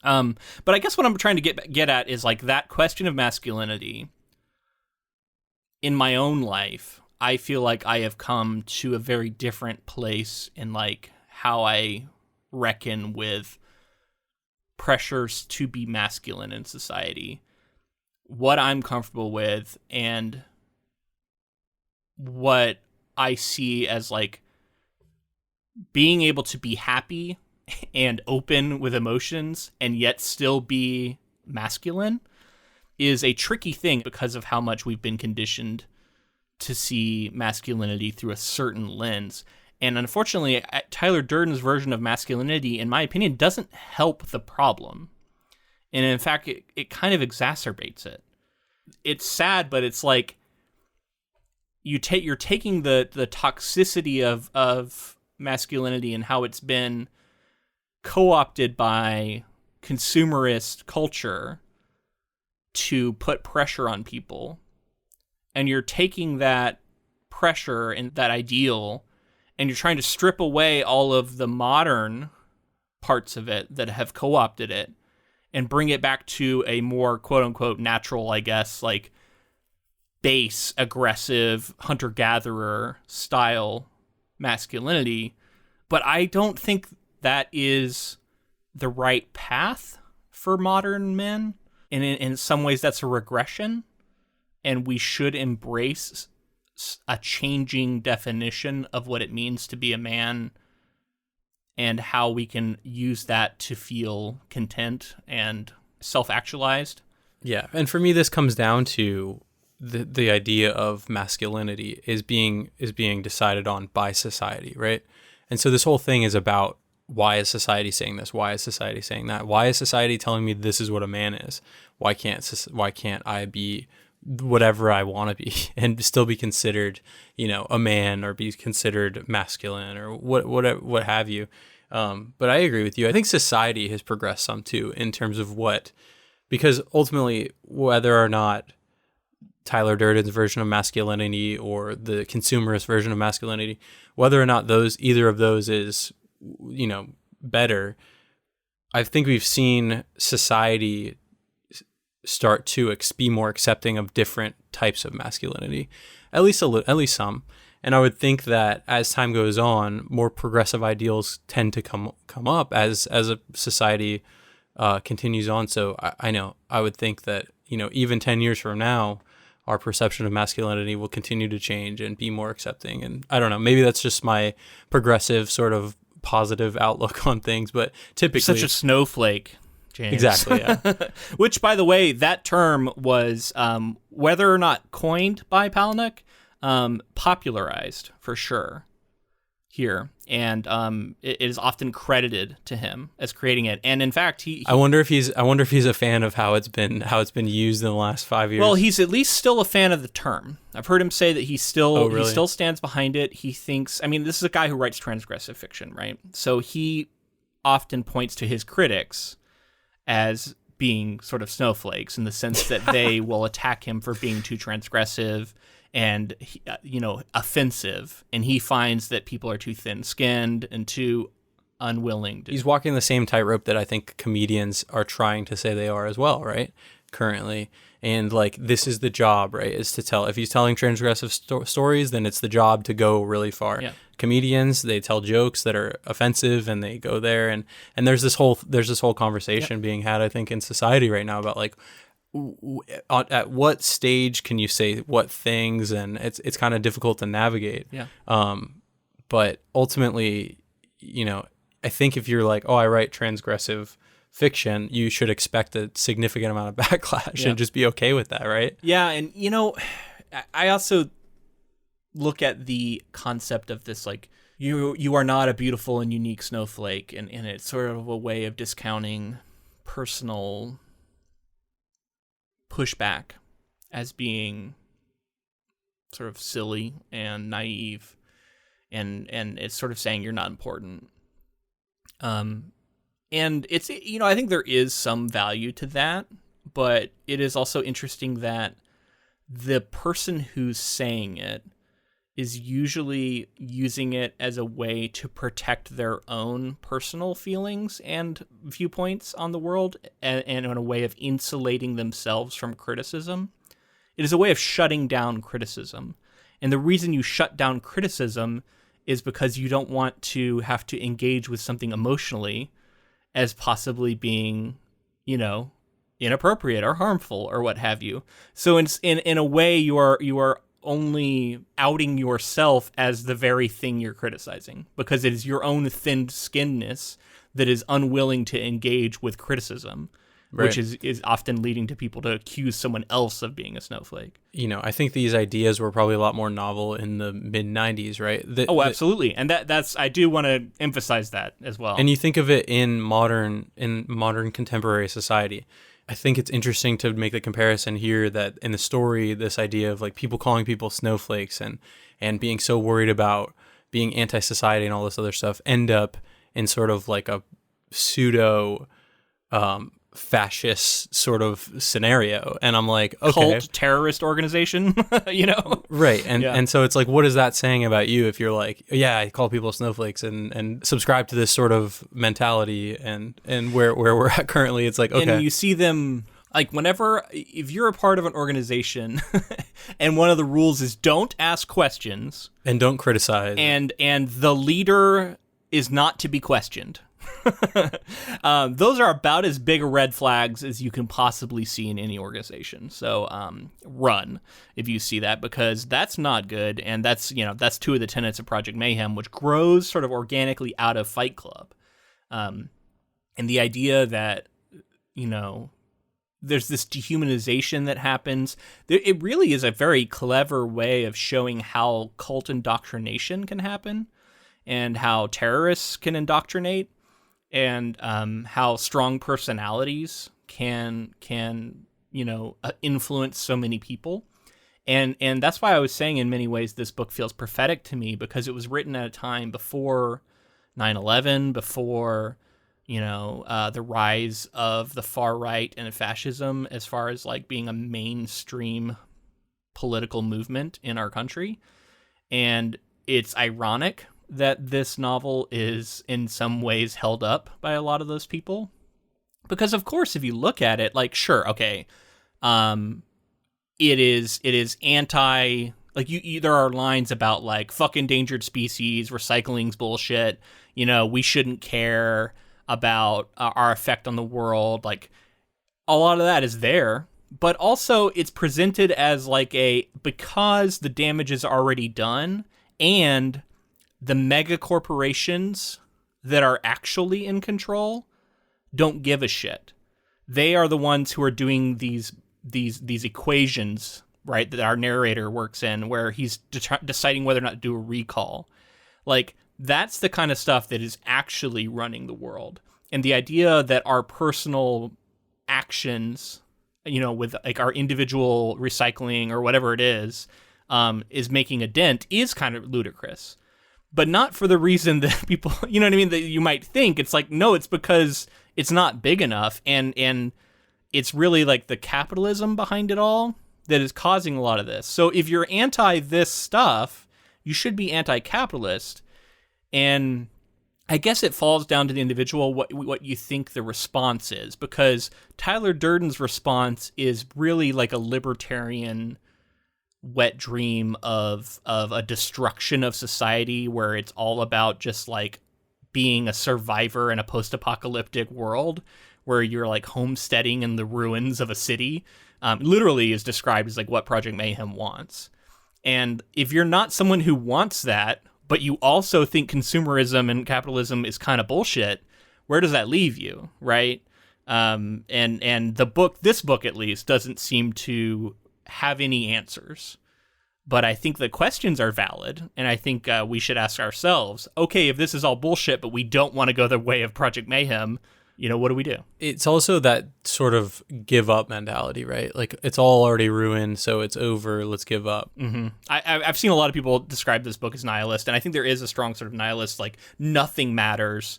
But I guess what I'm trying to get at is like that question of masculinity. In my own life, I feel like I have come to a very different place in like how I reckon with pressures to be masculine in society, what I'm comfortable with, and what I see as like being able to be happy and open with emotions and yet still be masculine is a tricky thing because of how much we've been conditioned to see masculinity through a certain lens. And unfortunately, Tyler Durden's version of masculinity, in my opinion, doesn't help the problem. And in fact, it kind of exacerbates it. It's sad, but it's like you're taking the toxicity of masculinity and how it's been co-opted by consumerist culture to put pressure on people, and you're taking that pressure and that ideal, and you're trying to strip away all of the modern parts of it that have co-opted it and bring it back to a more quote-unquote natural, I guess, like base, aggressive, hunter-gatherer style masculinity. But I don't think that is the right path for modern men. And in some ways, that's a regression, and we should embrace a changing definition of what it means to be a man and how we can use that to feel content and self-actualized. Yeah, and for me, this comes down to the idea of masculinity is being decided on by society, right? And so this whole thing is about, why is society saying this? Why is society saying that? Why is society telling me this is what a man is? Why can't I be whatever I want to be and still be considered, a man, or be considered masculine, or what have you? But I agree with you. I think society has progressed some too in terms of because ultimately, whether or not Tyler Durden's version of masculinity or the consumerist version of masculinity, whether or not either of those is better, I think we've seen society start to be more accepting of different types of masculinity, at least some. And I would think that as time goes on, more progressive ideals tend to come up as a society continues on. So I would think that even 10 years from now, our perception of masculinity will continue to change and be more accepting. And I don't know, maybe that's just my progressive sort of positive outlook on things, but typically such a snowflake, James. Exactly, yeah. Which, by the way, that term was whether or not coined by Palahniuk, popularized for sure here, and it is often credited to him as creating it. And in fact, I wonder if he's a fan of how it's been used in the last 5 years. Well, he's at least still a fan of the term. I've heard him say that he still stands behind it. He thinks, this is a guy who writes transgressive fiction, right? So he often points to his critics as being sort of snowflakes, in the sense that they will attack him for being too transgressive and, offensive. And he finds that people are too thin-skinned and too unwilling to. He's walking the same tightrope that I think comedians are trying to say they are as well, right? Currently. And like, this is the job, right? Is to tell, if he's telling transgressive stories, then it's the job to go really far. Yeah. Comedians, they tell jokes that are offensive and they go there. And there's this whole conversation being had, I think, in society right now about like, at what stage can you say what things, and it's kind of difficult to navigate. Yeah. But ultimately, I think if you're like, oh, I write transgressive fiction, you should expect a significant amount of backlash and just be okay with that, right? Yeah, and I also look at the concept of this, like, you are not a beautiful and unique snowflake, and it's sort of a way of discounting personal pushback as being sort of silly and naive, and it's sort of saying you're not important. And it's, I think there is some value to that, but it is also interesting that the person who's saying it is usually using it as a way to protect their own personal feelings and viewpoints on the world, and in a way of insulating themselves from criticism. It is a way of shutting down criticism. And the reason you shut down criticism is because you don't want to have to engage with something emotionally as possibly being, inappropriate or harmful or what have you. So in a way, you are only outing yourself as the very thing you're criticizing, because it is your own thin-skinnedness that is unwilling to engage with criticism, right, which is often leading to people to accuse someone else of being a snowflake. I think these ideas were probably a lot more novel in the mid-90s, right? Absolutely. And that's I do want to emphasize that as well. And you think of it in modern contemporary society. I think it's interesting to make the comparison here that in the story, this idea of like people calling people snowflakes and being so worried about being anti-society and all this other stuff end up in sort of like a pseudo fascist sort of scenario. And I'm like, okay, cult terrorist organization, right. And so it's like, what is that saying about you if you're like, yeah, I call people snowflakes and subscribe to this sort of mentality, and where we're at currently, it's like, okay. And you see them like if you're a part of an organization and one of the rules is don't ask questions and don't criticize, and the leader is not to be questioned. Those are about as big a red flags as you can possibly see in any organization. So run if you see that, because that's not good. And that's two of the tenets of Project Mayhem, which grows sort of organically out of Fight Club. And the idea that, there's this dehumanization that happens. It really is a very clever way of showing how cult indoctrination can happen and how terrorists can indoctrinate. And how strong personalities can influence so many people. And that's why I was saying in many ways this book feels prophetic to me, because it was written at a time before 9/11, before the rise of the far right and fascism as far as like being a mainstream political movement in our country. And it's ironic that this novel is in some ways held up by a lot of those people, because of course, if you look at it, like, sure, okay, it is anti, like, there are lines about like fuck endangered species, recycling's bullshit, we shouldn't care about our effect on the world, like a lot of that is there, but also it's presented as like because the damage is already done, and the mega corporations that are actually in control don't give a shit. They are the ones who are doing these equations, right, that our narrator works in, where he's deciding whether or not to do a recall. Like, that's the kind of stuff that is actually running the world. And the idea that our personal actions, with like our individual recycling or whatever it is making a dent is kind of ludicrous. But not for the reason that people, that you might think. It's like, no, it's because it's not big enough, and it's really like the capitalism behind it all that is causing a lot of this. So if you're anti this stuff, you should be anti-capitalist. And I guess it falls down to the individual what you think the response is, because Tyler Durden's response is really like a libertarian wet dream of a destruction of society where it's all about just like being a survivor in a post-apocalyptic world where you're like homesteading in the ruins of a city. Literally is described as like what Project Mayhem wants. And if you're not someone who wants that, but you also think consumerism and capitalism is kind of bullshit, where does that leave you, right? And this book at least doesn't seem to have any answers. But I think the questions are valid, and I think we should ask ourselves, okay, if this is all bullshit, but we don't want to go the way of Project Mayhem, what do we do? It's also that sort of give up mentality, right? Like, it's all already ruined, so it's over, let's give up. Mm-hmm. I've seen a lot of people describe this book as nihilist, and I think there is a strong sort of nihilist, like, nothing matters,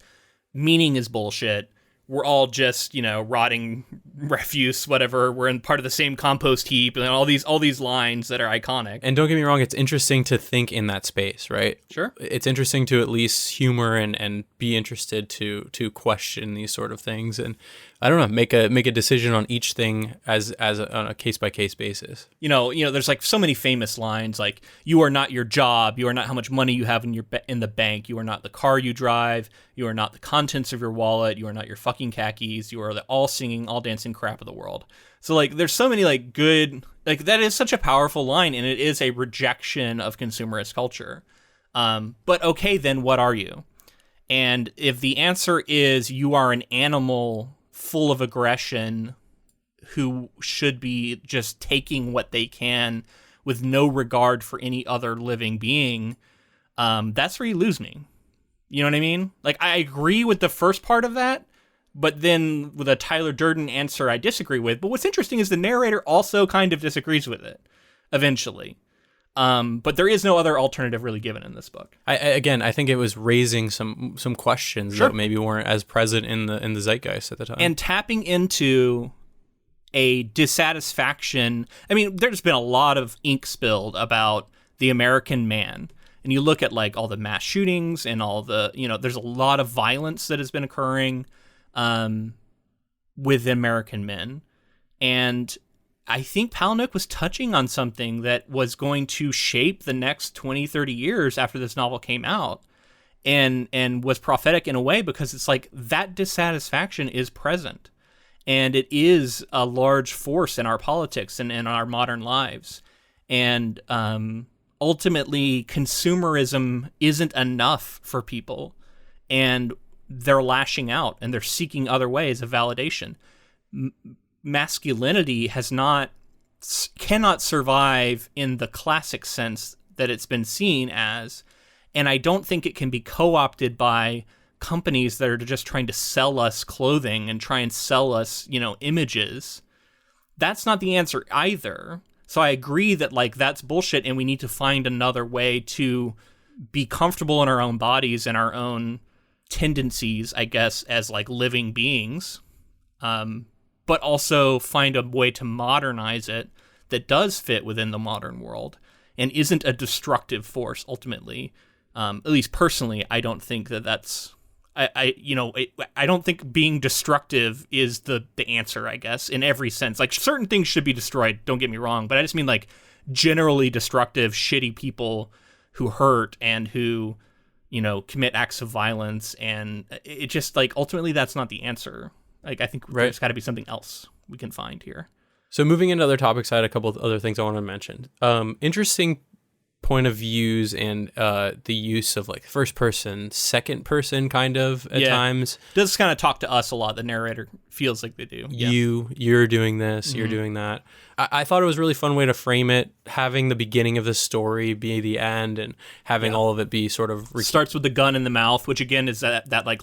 meaning is bullshit, we're all just, rotting refuse, whatever. We're in part of the same compost heap, and all these lines that are iconic. And don't get me wrong, it's interesting to think in that space, right? Sure. It's interesting to at least humor and be interested to question these sort of things, and I don't know, make a decision on each thing as on a case by case basis. There's like so many famous lines like, you are not your job, you are not how much money you have in the bank, you are not the car you drive, you are not the contents of your wallet, you are not your fucking khakis, you are the all singing, all dancing crap of the world. So like there's so many like good, like that is such a powerful line, and it is a rejection of consumerist culture. But okay, then what are you? And if the answer is you are an animal full of aggression who should be just taking what they can with no regard for any other living being, that's where you lose me. You know what I mean? Like, I agree with the first part of that, but then with a Tyler Durden answer I disagree with. But what's interesting is the narrator also kind of disagrees with it eventually. But there is no other alternative really given in this book. I think it was raising some questions Sure. that maybe weren't as present in the zeitgeist at the time. And tapping into a dissatisfaction. I mean, there's been a lot of ink spilled about the American man. And you look at like all the mass shootings and all the, there's a lot of violence that has been occurring with American men. And I think Palahniuk was touching on something that was going to shape the next 20, 30 years after this novel came out, and was prophetic in a way, because it's like that dissatisfaction is present, and it is a large force in our politics and in our modern lives. And ultimately, consumerism isn't enough for people, and they're lashing out, and they're seeking other ways of validation. Masculinity cannot survive in the classic sense that it's been seen as, and I don't think it can be co-opted by companies that are just trying to sell us clothing and try and sell us, images. That's not the answer either. So I agree that like that's bullshit, and we need to find another way to be comfortable in our own bodies and our own tendencies, I guess, as like living beings. But also find a way to modernize it that does fit within the modern world and isn't a destructive force ultimately. At least personally, I don't think that's. I don't think being destructive is the answer, I guess, in every sense. Like, certain things should be destroyed, don't get me wrong, but I just mean like generally destructive, shitty people who hurt and who, commit acts of violence, and it just like ultimately that's not the answer. Like, I think There's got to be something else we can find here. So moving into other topics, I had a couple of other things I want to mention. Interesting point of views and the use of like first person, second person kind of at times. Does kind of talk to us a lot. The narrator feels like they do. You're doing this, you're doing that. I thought it was a really fun way to frame it, having the beginning of the story be the end and having all of it be sort of... Starts with the gun in the mouth, which again is that like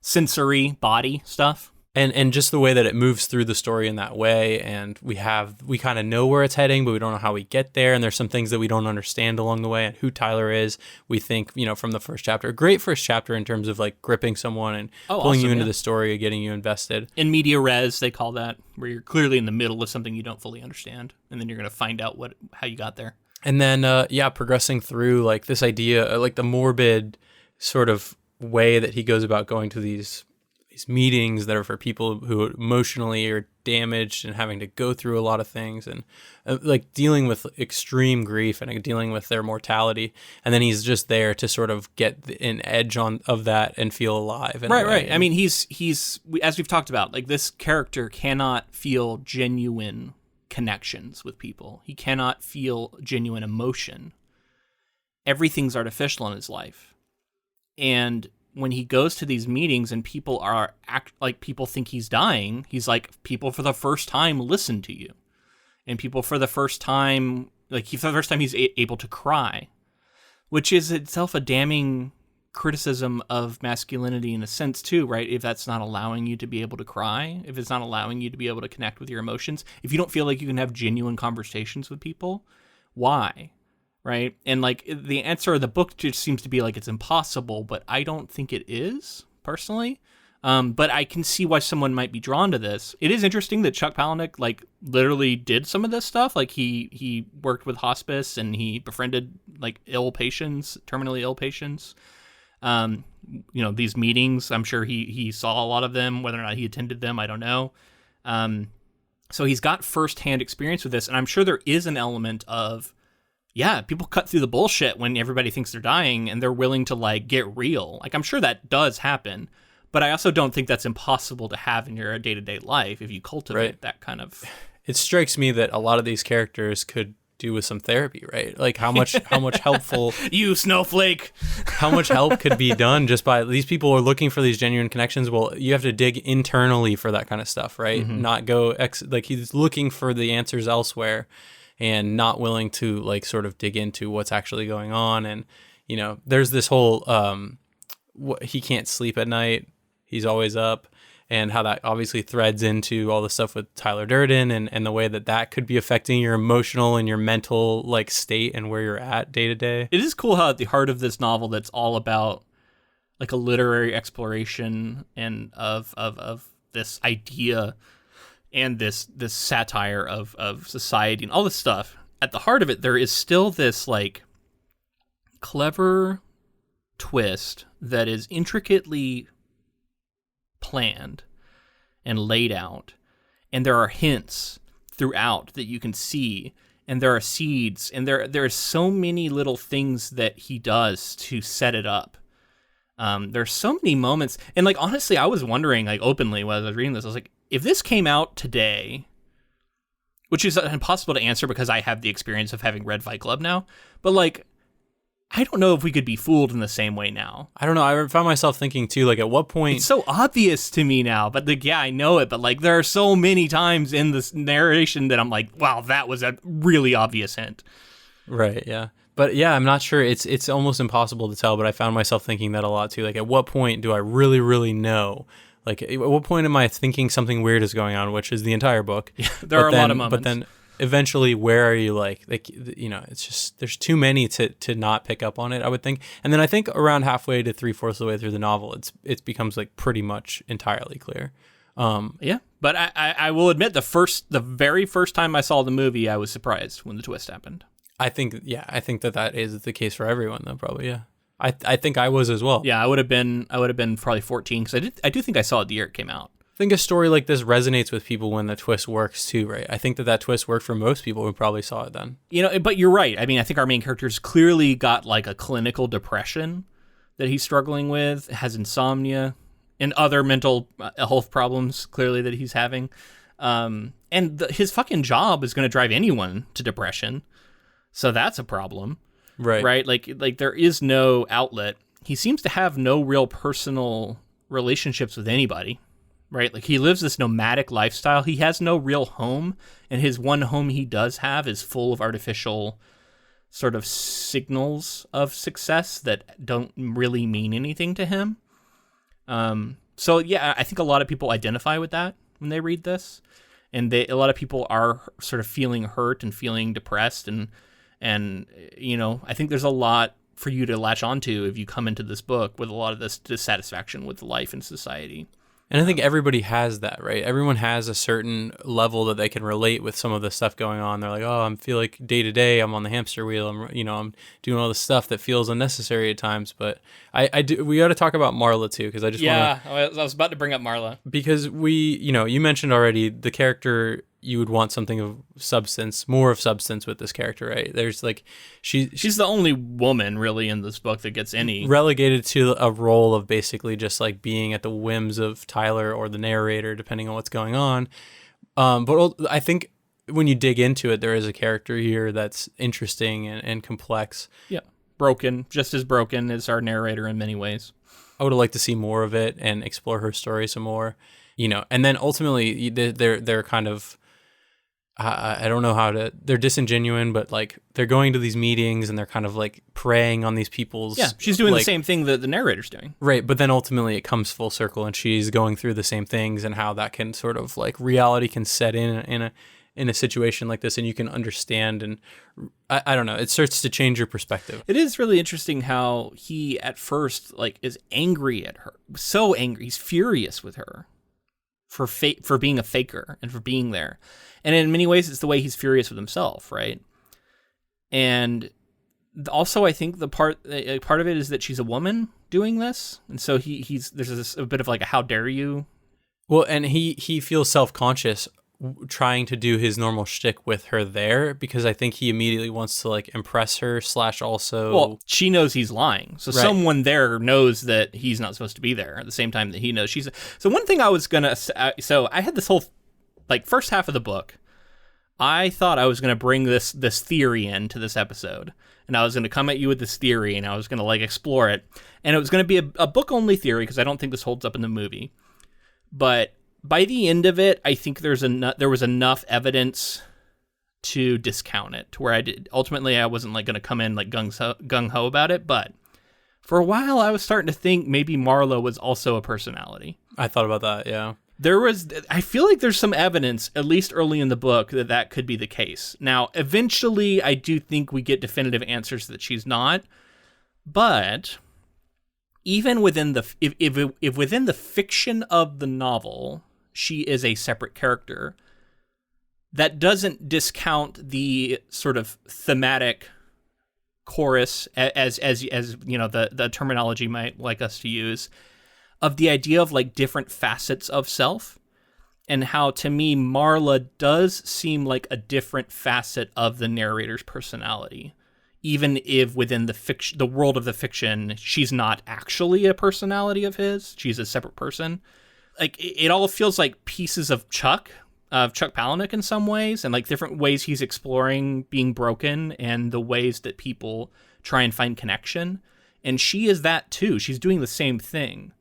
sensory body stuff. And just the way that it moves through the story in that way, and we kind of know where it's heading, but we don't know how we get there, and there's some things that we don't understand along the way, and who Tyler is. We think, from the first chapter, great first chapter in terms of like gripping someone and pulling you into the story, getting you invested. In media res, they call that, where you're clearly in the middle of something you don't fully understand, and then you're going to find out how you got there. And then, progressing through like this idea, like the morbid sort of way that he goes about going to these meetings that are for people who emotionally are damaged and having to go through a lot of things, and like dealing with extreme grief and dealing with their mortality. And then he's just there to sort of get an edge of that and feel alive. Right. I mean, he's as we've talked about, like this character cannot feel genuine connections with people. He cannot feel genuine emotion. Everything's artificial in his life. And when he goes to these meetings and people people think he's dying, he's like, people for the first time listen to you. And people for the first time, he's able to cry, which is itself a damning criticism of masculinity in a sense too, right? If that's not allowing you to be able to cry, if it's not allowing you to be able to connect with your emotions, if you don't feel like you can have genuine conversations with people, why? Right? And like the answer of the book just seems to be like it's impossible, but I don't think it is, personally. But I can see why someone might be drawn to this. It is interesting that Chuck Palahniuk like literally did some of this stuff. Like he worked with hospice and he befriended like ill patients, terminally ill patients. These meetings, I'm sure he saw a lot of them. Whether or not he attended them, I don't know. So he's got firsthand experience with this, and I'm sure there is an element of, yeah, people cut through the bullshit when everybody thinks they're dying and they're willing to like get real. Like I'm sure that does happen, but I also don't think that's impossible to have in your day-to-day life if you cultivate that kind of. It strikes me that a lot of these characters could do with some therapy, right? Like how much helpful you snowflake, how much help could be done just by these people are looking for these genuine connections. Well, you have to dig internally for that kind of stuff, right? Mm-hmm. Not go like he's looking for the answers elsewhere and not willing to like sort of dig into what's actually going on. And there's this whole he can't sleep at night, he's always up, and how that obviously threads into all the stuff with Tyler Durden and the way that could be affecting your emotional and your mental like state and where you're at day to day. It is cool how at the heart of this novel that's all about like a literary exploration and of this idea and this satire of society and all this stuff. At the heart of it, there is still this like clever twist that is intricately planned and laid out, and there are hints throughout that you can see, and there are seeds, and there are so many little things that he does to set it up. There's so many moments, and like honestly, I was wondering like openly while I was reading this, I was like, if this came out today, which is impossible to answer because I have the experience of having read Fight Club now, but like, I don't know if we could be fooled in the same way now. I don't know. I found myself thinking too, like at what point... It's so obvious to me now, but like, yeah, I know it, but like there are so many times in this narration that I'm like, wow, that was a really obvious hint. Right, yeah. But yeah, I'm not sure. It's almost impossible to tell, but I found myself thinking that a lot too. Like at what point do I really, really know? Like at what point am I thinking something weird is going on, which is the entire book. Yeah, there are a lot of moments. But then eventually, where are you like, it's just, there's too many to not pick up on it, I would think. And then I think around halfway to 3/4 of the way through the novel, it becomes like pretty much entirely clear. Yeah, but I will admit the very first time I saw the movie, I was surprised when the twist happened. I think that is the case for everyone though, probably. Yeah. I think I was as well. Yeah, I would have been probably 14 because I do think I saw it the year it came out. I think a story like this resonates with people when the twist works too, right? I think that twist worked for most people who probably saw it then. But you're right. I mean, I think our main character's clearly got like a clinical depression that he's struggling with, has insomnia, and other mental health problems clearly that he's having. His fucking job is going to drive anyone to depression. So that's a problem. Right? Like there is no outlet. He seems to have no real personal relationships with anybody. Right? Like he lives this nomadic lifestyle. He has no real home, and his one home he does have is full of artificial sort of signals of success that don't really mean anything to him. So yeah, I think a lot of people identify with that when they read this, and a lot of people are sort of feeling hurt and feeling depressed, and I think there's a lot for you to latch onto if you come into this book with a lot of this dissatisfaction with life and society. And I think everybody has that, right? Everyone has a certain level that they can relate with some of the stuff going on. They're like, oh, I feel like day to day I'm on the hamster wheel. I'm doing all this stuff that feels unnecessary at times. But we got to talk about Marla too, because I was about to bring up Marla, because you mentioned already the character. You would want something of substance, more of substance with this character, right? There's like, she's the only woman really in this book that gets any relegated to a role of basically just like being at the whims of Tyler or the narrator, depending on what's going on. But I think when you dig into it, there is a character here that's interesting and complex. Yeah, broken, just as broken as our narrator in many ways. I would have liked to see more of it and explore her story some more, and then ultimately they're kind of, I don't know they're disingenuous, but like they're going to these meetings and they're kind of like preying on these people's. Yeah, she's doing the same thing that the narrator's doing. Right, but then ultimately it comes full circle and she's going through the same things, and how that can sort of like reality can set in a situation like this, and you can understand, and I don't know, it starts to change your perspective. It is really interesting how he at first like is angry at her, so angry, he's furious with her for being a faker and for being there. And in many ways, it's the way he's furious with himself, right? And also, I think the part of it is that she's a woman doing this, and so there's a bit of like a how dare you. Well, and he feels self-conscious trying to do his normal shtick with her there, because I think he immediately wants to like impress her / also. Well, she knows he's lying, so right. Someone there knows that he's not supposed to be there at the same time that he knows she's. So one thing I was gonna, so I had this whole like first half of the book, I thought I was gonna bring this theory into this episode, and I was gonna come at you with this theory, and I was gonna like explore it, and it was gonna be a book only theory because I don't think this holds up in the movie, but. By the end of it, I think there was enough evidence to discount it to where ultimately I wasn't like going to come in like gung ho about it. But for a while, I was starting to think maybe Marla was also a personality. I thought about that. Yeah, I feel like there's some evidence, at least early in the book, that could be the case. Now, eventually, I do think we get definitive answers that she's not, but. Even within if within the fiction of the novel, she is a separate character, that doesn't discount the sort of thematic chorus, as the terminology might like us to use, of the idea of like different facets of self, and how to me Marla does seem like a different facet of the narrator's personality. Even if within the world of the fiction, she's not actually a personality of his, she's a separate person. Like it all feels like pieces of Chuck Palahniuk in some ways, and like different ways he's exploring being broken and the ways that people try and find connection. And she is that too. She's doing the same thing,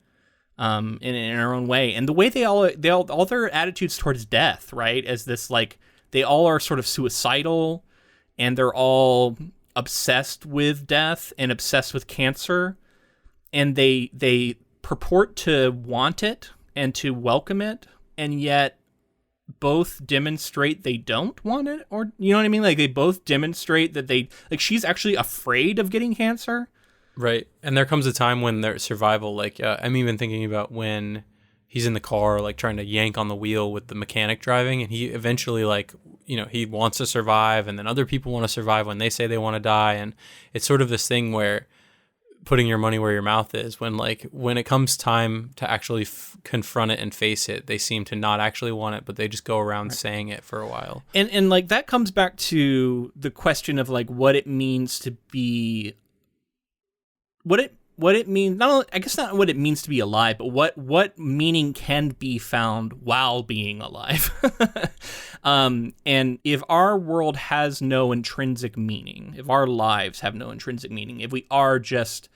in her own way. And the way they all their attitudes towards death, right? As this like they all are sort of suicidal, and they're all obsessed with death and obsessed with cancer, and they purport to want it and to welcome it, and yet both demonstrate they don't want it, or you know what I mean? Like they both demonstrate that she's actually afraid of getting cancer. Right. And there comes a time when their survival, like I'm even thinking about when he's in the car, like trying to yank on the wheel with the mechanic driving, and he eventually like, he wants to survive, and then other people want to survive when they say they want to die. And it's sort of this thing where putting your money where your mouth is, when it comes time to actually confront it and face it, they seem to not actually want it, but they just go around saying it for a while. And like that comes back to the question of like what it means to be, what it means, not only, I guess not what it means to be alive, but what meaning can be found while being alive. And if our world has no intrinsic meaning, if our lives have no intrinsic meaning, if we are just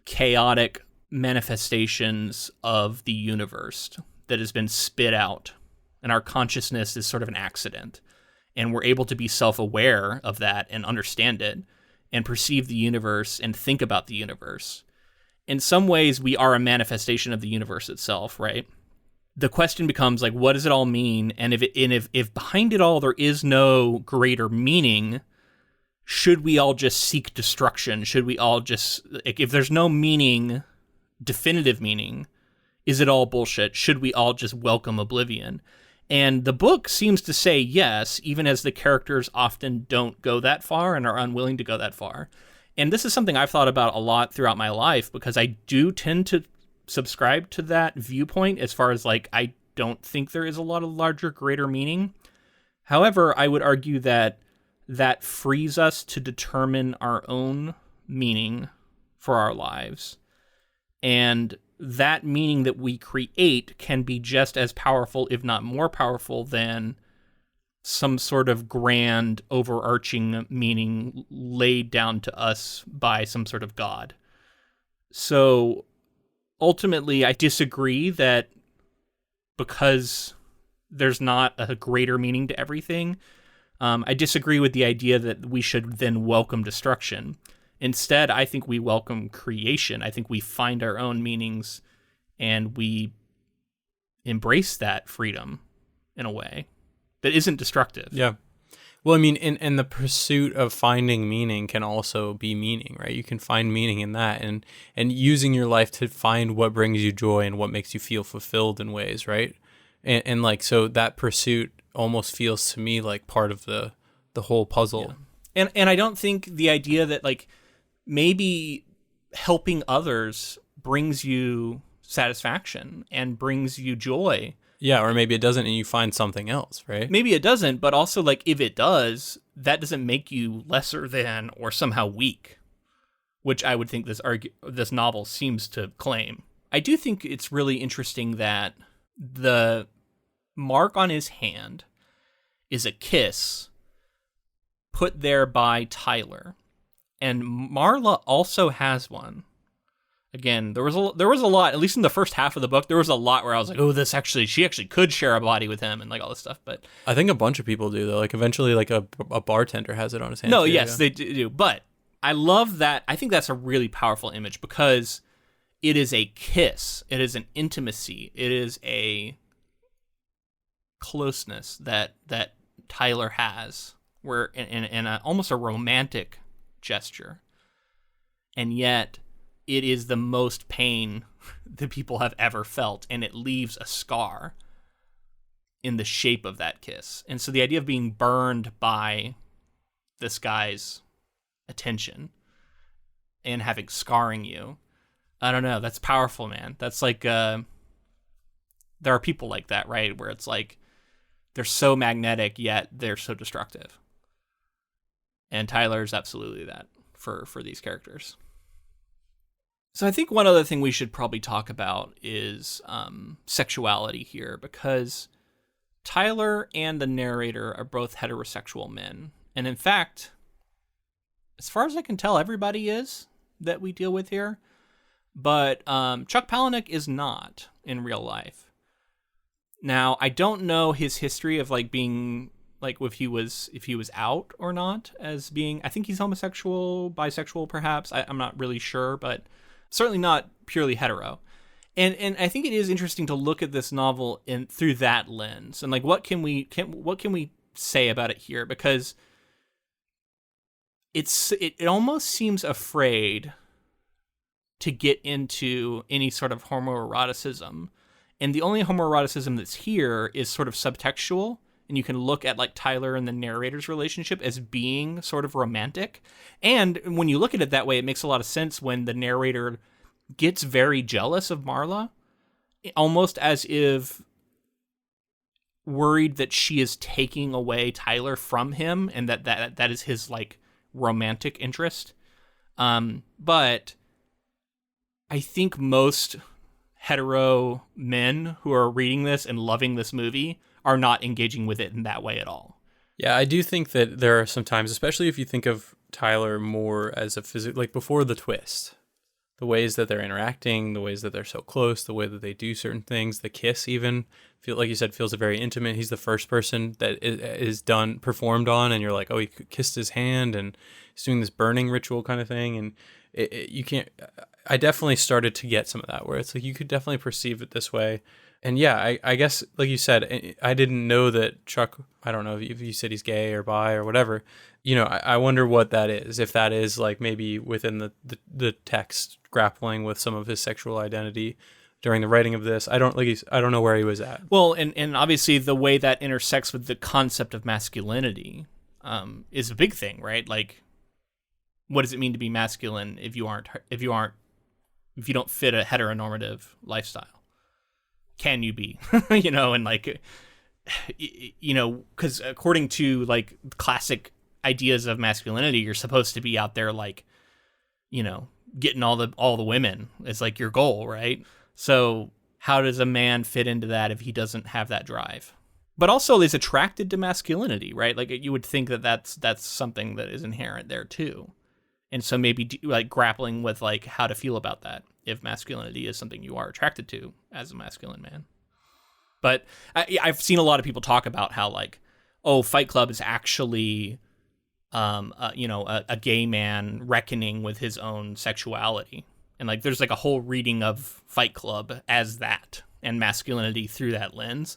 chaotic manifestations of the universe that has been spit out, and our consciousness is sort of an accident, and we're able to be self-aware of that and understand it and perceive the universe and think about the universe, in some ways we are a manifestation of the universe itself, right? The question becomes like, what does it all mean? And if behind it all there is no greater meaning, should we all just seek destruction? Should we all just, like, if there's no meaning, definitive meaning, is it all bullshit? Should we all just welcome oblivion? And the book seems to say yes, even as the characters often don't go that far and are unwilling to go that far. And this is something I've thought about a lot throughout my life, because I do tend to subscribe to that viewpoint as far as, like, I don't think there is a lot of larger, greater meaning. However, I would argue that that frees us to determine our own meaning for our lives. And that meaning that we create can be just as powerful, if not more powerful, than some sort of grand, overarching meaning laid down to us by some sort of God. So ultimately, I disagree that because there's not a greater meaning to everything, I disagree with the idea that we should then welcome destruction. Instead, I think we welcome creation. I think we find our own meanings and we embrace that freedom in a way that isn't destructive. Yeah. Well, I mean, in the pursuit of finding meaning can also be meaning, right? You can find meaning in that, and using your life to find what brings you joy and what makes you feel fulfilled in ways, right? And like, so that pursuit almost feels to me like part of the whole puzzle. Yeah. And I don't think the idea that, like, maybe helping others brings you satisfaction and brings you joy. Yeah, or maybe it doesn't and you find something else, right? Maybe it doesn't, but also, like, if it does, that doesn't make you lesser than or somehow weak, which I would think this novel seems to claim. I do think it's really interesting that the mark on his hand is a kiss put there by Tyler. And Marla also has one. Again, there was a lot, at least in the first half of the book, there was a lot where I was like, oh, she actually could share a body with him and, like, all this stuff. But I think a bunch of people do, though. Like, eventually, like, a bartender has it on his hand. No, too, yes, they do. But I love that. I think that's a really powerful image because it is a kiss. It is an intimacy. It is a closeness that Tyler has, where in almost a romantic gesture. And yet it is the most pain that people have ever felt, and it leaves a scar in the shape of that kiss. And so the idea of being burned by this guy's attention and having scarring you, I don't know, that's powerful, man. That's like, there are people like that, right? Where it's like, they're so magnetic, yet they're so destructive. And Tyler's absolutely that for these characters. So I think one other thing we should probably talk about is sexuality here, because Tyler and the narrator are both heterosexual men. And in fact, as far as I can tell, everybody is that we deal with here. But Chuck Palahniuk is not in real life. Now, I don't know his history of, like, being, like, if he was out or not as being, I think he's homosexual, bisexual perhaps. I'm not really sure, but certainly not purely hetero. And I think it is interesting to look at this novel through that lens. And, like, what can we say about it here? Because it almost seems afraid to get into any sort of homoeroticism. And the only homoeroticism that's here is sort of subtextual. And you can look at, like, Tyler and the narrator's relationship as being sort of romantic. And when you look at it that way, it makes a lot of sense when the narrator gets very jealous of Marla, almost as if worried that she is taking away Tyler from him and that is his, like, romantic interest. But I think most hetero men who are reading this and loving this movie are not engaging with it in that way at all. Yeah, I do think that there are some times, especially if you think of Tyler more as a physical, like before the twist, the ways that they're interacting, the ways that they're so close, the way that they do certain things, the kiss even, like you said, feels very intimate. He's the first person that is performed on, and you're like, oh, he kissed his hand, and he's doing this burning ritual kind of thing, and you can't, I definitely started to get some of that, where it's like you could definitely perceive it this way. And yeah, I guess, like you said, I didn't know that Chuck, I don't know if you said he's gay or bi or whatever, I wonder what that is. If that is like maybe within the text grappling with some of his sexual identity during the writing of this. I don't know where he was at. Well, and obviously the way that intersects with the concept of masculinity is a big thing, right? Like, what does it mean to be masculine if you don't fit a heteronormative lifestyle? Can you be, and like, because according to like classic ideas of masculinity, you're supposed to be out there like, getting all the women is like your goal, right? So how does a man fit into that if he doesn't have that drive? But also is attracted to masculinity, right? Like you would think that that's something that is inherent there too. And so maybe like grappling with like how to feel about that if masculinity is something you are attracted to as a masculine man. But I've seen a lot of people talk about how like, oh, Fight Club is actually, a gay man reckoning with his own sexuality. And like there's like a whole reading of Fight Club as that and masculinity through that lens.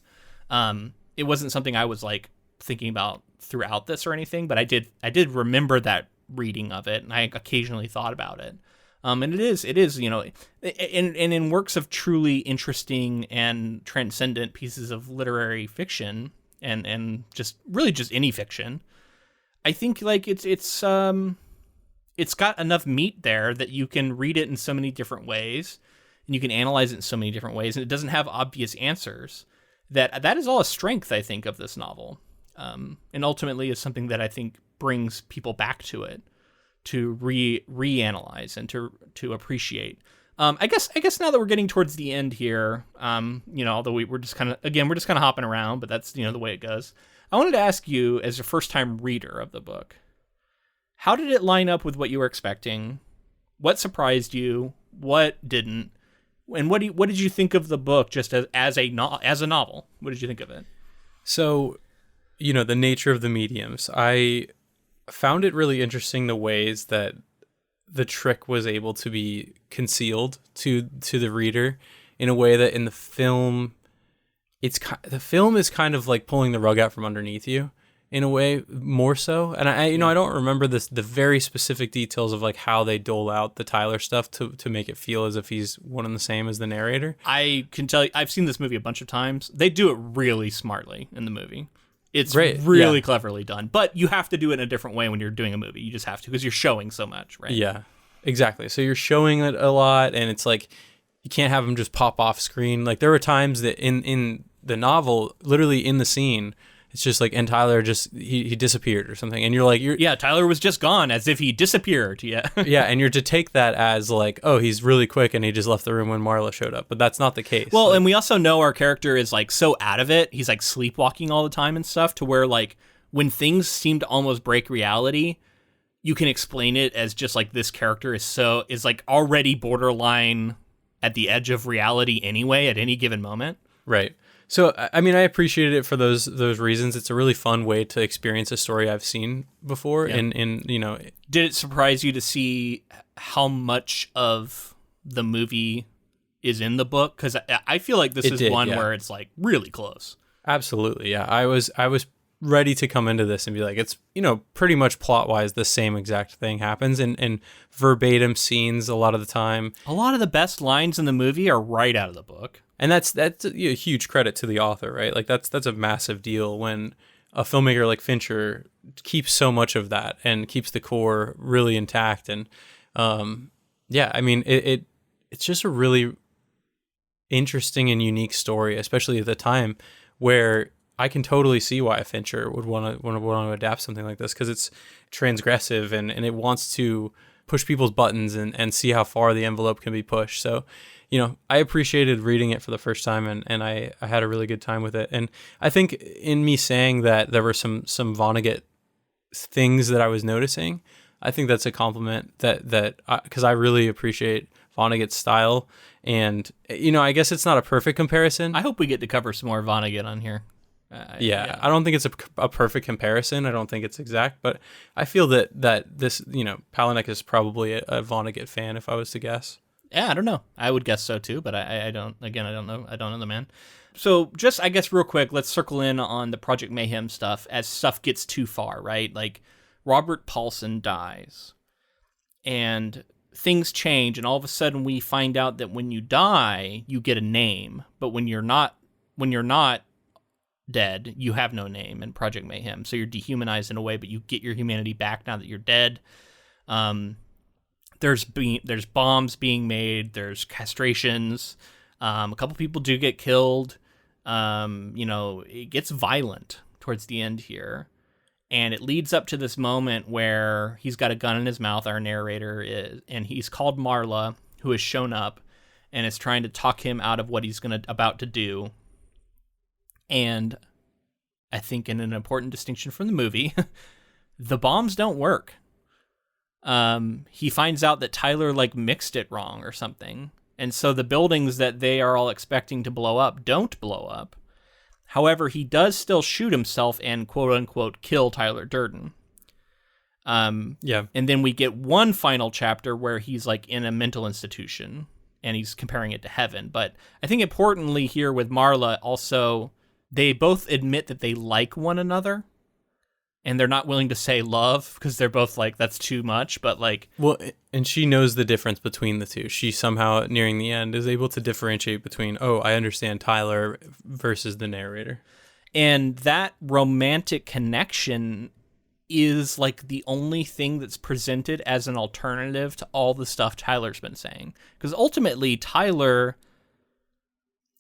It wasn't something I was like thinking about throughout this or anything, but I did remember that reading of it, and I occasionally thought about it. And it is, in works of truly interesting and transcendent pieces of literary fiction and just really just any fiction, I think like it's got enough meat there that you can read it in so many different ways and you can analyze it in so many different ways, and it doesn't have obvious answers. That is all a strength, I think, of this novel. And ultimately is something that I think brings people back to it to reanalyze and to appreciate. I guess now that we're getting towards the end here, although we're just kind of hopping around, but that's, the way it goes. I wanted to ask you, as a first time reader of the book, how did it line up with what you were expecting? What surprised you? What didn't? And what did you think of the book just as a novel? What did you think of it? So, the nature of the mediums. I found it really interesting the ways that the trick was able to be concealed to the reader in a way that in the film, the film is kind of like pulling the rug out from underneath you in a way more so. And I don't remember the very specific details of like how they dole out the Tyler stuff to make it feel as if he's one and the same as the narrator. I can tell you, I've seen this movie a bunch of times. They do it really smartly in the movie. It's great. Really cleverly done. But you have to do it in a different way when you're doing a movie. You just have to, because you're showing so much, right? Yeah, exactly. So you're showing it a lot, and it's like you can't have them just pop off screen. Like there were times that in the novel, literally in the scene, it's just like, and Tyler just, he disappeared or something. And you're like, Tyler was just gone as if he disappeared. Yeah. Yeah. And you're to take that as like, oh, he's really quick and he just left the room when Marla showed up. But that's not the case. Well, and we also know our character is like so out of it. He's like sleepwalking all the time and stuff, to where like when things seem to almost break reality, you can explain it as just like this character is like already borderline at the edge of reality anyway at any given moment. Right. So, I mean, I appreciated it for those reasons. It's a really fun way to experience a story I've seen before. Yeah. And did it surprise you to see how much of the movie is in the book? Because I feel like this is one where it's like really close. Absolutely. Yeah. I was ready to come into this and be like, it's, pretty much plot wise, the same exact thing happens in verbatim scenes a lot of the time. A lot of the best lines in the movie are right out of the book. And that's a huge credit to the author, right? Like that's a massive deal when a filmmaker like Fincher keeps so much of that and keeps the core really intact. And I mean, it's just a really interesting and unique story, especially at the time, where I can totally see why a Fincher would want to adapt something like this, because it's transgressive and it wants to push people's buttons and see how far the envelope can be pushed. So, I appreciated reading it for the first time, and I had a really good time with it. And I think in me saying that there were some Vonnegut things that I was noticing, I think that's a compliment that because I really appreciate Vonnegut's style. And, I guess it's not a perfect comparison. I hope we get to cover some more Vonnegut on here. I don't think it's a perfect comparison. I don't think it's exact, but I feel that this, Palahniuk is probably a Vonnegut fan, if I was to guess. Yeah, I don't know. I would guess so too, but I don't. Again, I don't know. I don't know the man. So just, I guess, real quick, let's circle in on the Project Mayhem stuff as stuff gets too far, right? Like, Robert Paulson dies, and things change, and all of a sudden we find out that when you die, you get a name, but when you're not dead, you have no name in Project Mayhem. So you're dehumanized in a way, but you get your humanity back now that you're dead. There's bombs being made. There's castrations. A couple people do get killed. It gets violent towards the end here. And it leads up to this moment where he's got a gun in his mouth, our narrator is, and he's called Marla, who has shown up and is trying to talk him out of what he's about to do. And I think, in an important distinction from the movie, the bombs don't work. He finds out that Tyler mixed it wrong or something. And so the buildings that they are all expecting to blow up don't blow up. However, he does still shoot himself and quote unquote kill Tyler Durden. And then we get one final chapter where he's in a mental institution and he's comparing it to heaven. But I think importantly here with Marla also, they both admit that they like one another. And they're not willing to say love because they're both that's too much. But and she knows the difference between the two. She somehow, nearing the end, is able to differentiate between, I understand Tyler versus the narrator. And that romantic connection is the only thing that's presented as an alternative to all the stuff Tyler's been saying. Because ultimately, Tyler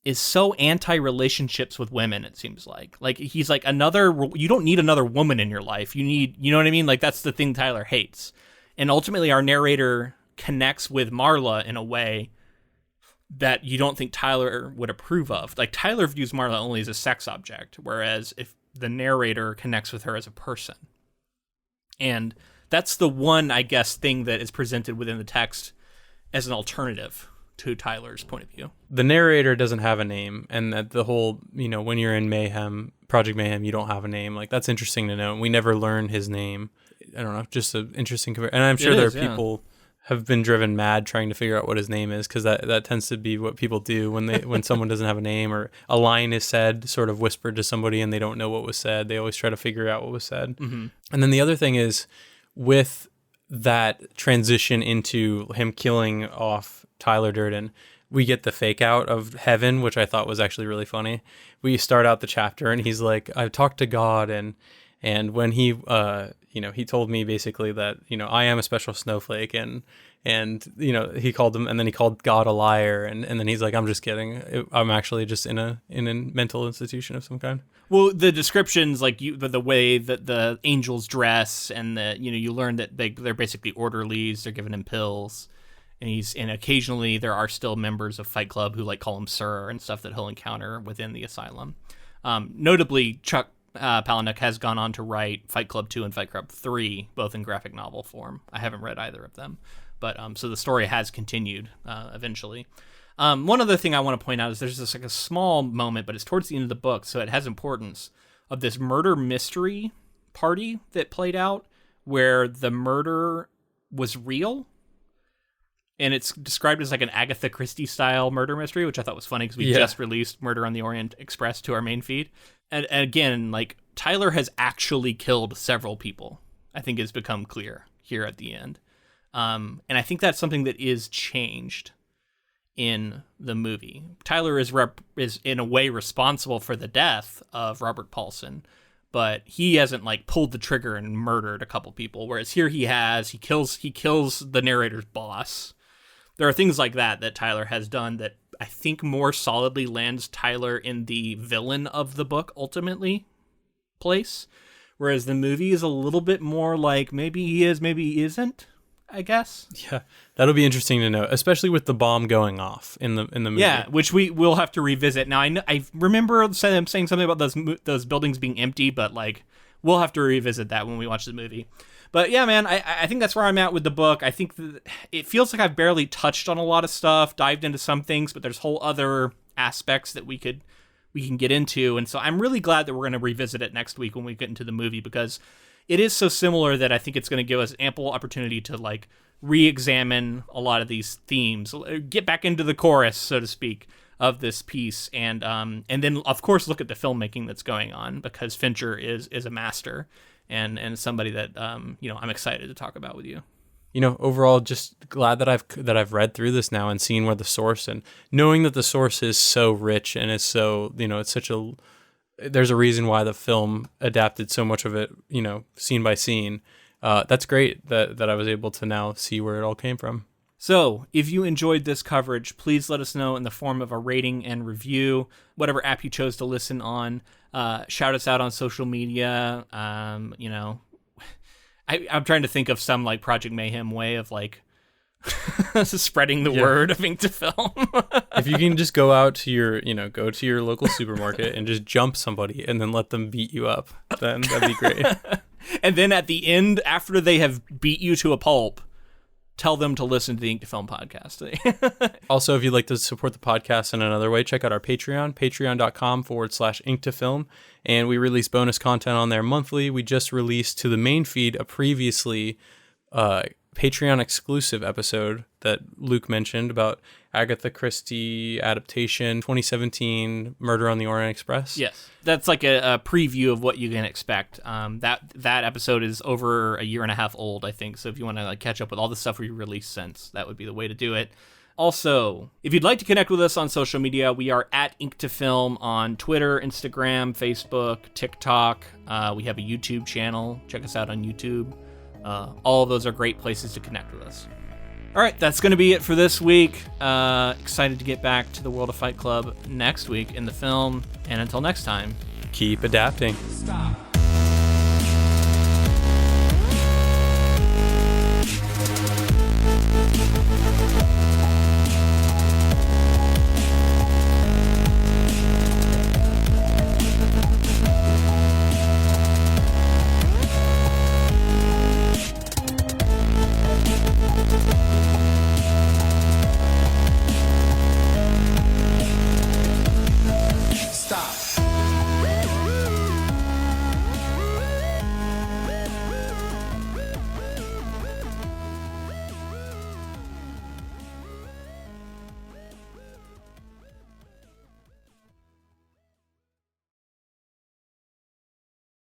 is so anti-relationships with women, it seems like. He's you don't need another woman in your life. You need, you know what I mean? That's the thing Tyler hates. And ultimately, our narrator connects with Marla in a way that you don't think Tyler would approve of. Tyler views Marla only as a sex object, whereas if the narrator connects with her as a person. And that's the one, I guess, thing that is presented within the text as an alternative to Tyler's point of view. The narrator doesn't have a name, and that the whole, when you're in Mayhem, Project Mayhem, you don't have a name. That's interesting to know. We never learn his name. I don't know, just an interesting and I'm sure there are people have been driven mad trying to figure out what his name is, because that tends to be what people do when someone doesn't have a name, or a line is said, sort of whispered to somebody, and they don't know what was said. They always try to figure out what was said. Mm-hmm. And then the other thing is, with that transition into him killing off Tyler Durden, we get the fake out of heaven, which I thought was actually really funny. We start out the chapter and he's like, I've talked to God, and when he he told me basically that I am a special snowflake, and he called him, and then he called God a liar, and then he's like, I'm just kidding, I'm actually just in a mental institution of some kind. Well, the descriptions, the way that the angels dress, and you learn that they're basically orderlies, they're giving him pills. And occasionally there are still members of Fight Club who call him sir and stuff that he'll encounter within the asylum. Notably, Chuck Palahniuk has gone on to write Fight Club 2 and Fight Club 3, both in graphic novel form. I haven't read either of them, but so the story has continued eventually. One other thing I want to point out is there's this a small moment, but it's towards the end of the book, so it has importance, of this murder mystery party that played out where the murder was real. And it's described as an Agatha Christie style murder mystery, which I thought was funny because we just released Murder on the Orient Express to our main feed. And again, Tyler has actually killed several people, I think has become clear here at the end. And I think that's something that is changed in the movie. Tyler is in a way responsible for the death of Robert Paulson, but he hasn't pulled the trigger and murdered a couple people. Whereas here he kills the narrator's boss. There are things like that Tyler has done that I think more solidly lands Tyler in the villain of the book ultimately place. Whereas the movie is a little bit more maybe he is, maybe he isn't, I guess. Yeah, that'll be interesting to know, especially with the bomb going off in the movie. Yeah, which we will have to revisit. Now, I remember saying something about those buildings being empty, but we'll have to revisit that when we watch the movie. But yeah, man, I think that's where I'm at with the book. I think it feels like I've barely touched on a lot of stuff, dived into some things, but there's whole other aspects that we can get into. And so I'm really glad that we're going to revisit it next week when we get into the movie, because it is so similar that I think it's going to give us ample opportunity to re-examine a lot of these themes, get back into the chorus, so to speak, of this piece, and then of course look at the filmmaking that's going on, because Fincher is a master and somebody that I'm excited to talk about with you. Overall, just glad that I've read through this now and seen where the source, and knowing that the source is so rich and is so, it's such there's a reason why the film adapted so much of it, scene by scene. That's great that I was able to now see where it all came from. So, if you enjoyed this coverage, please let us know in the form of a rating and review, whatever app you chose to listen on. Shout us out on social media. I'm trying to think of some like Project Mayhem way of like spreading the word of Ink to Film. If you can just go out to your local supermarket and just jump somebody and then let them beat you up, then that'd be great. And then at the end, after they have beat you to a pulp, tell them to listen to the Ink to Film podcast. Also, if you'd like to support the podcast in another way, check out our Patreon, patreon.com/Ink to Film. And we release bonus content on there monthly. We just released to the main feed a previously Patreon exclusive episode that Luke mentioned about Agatha Christie adaptation 2017 Murder on the Orient Express. Yes, that's like a preview of what you can expect. That episode is over a year and a half old, I think. So if you want to catch up with all the stuff we released since, that would be the way to do it. Also, if you'd like to connect with us on social media, we are at Ink to Film on Twitter, Instagram, Facebook, TikTok. We have a YouTube channel. Check us out on YouTube. All of those are great places to connect with us. All right, that's going to be it for this week. Excited to get back to the world of Fight Club next week in the film. And until next time, keep adapting. Stop.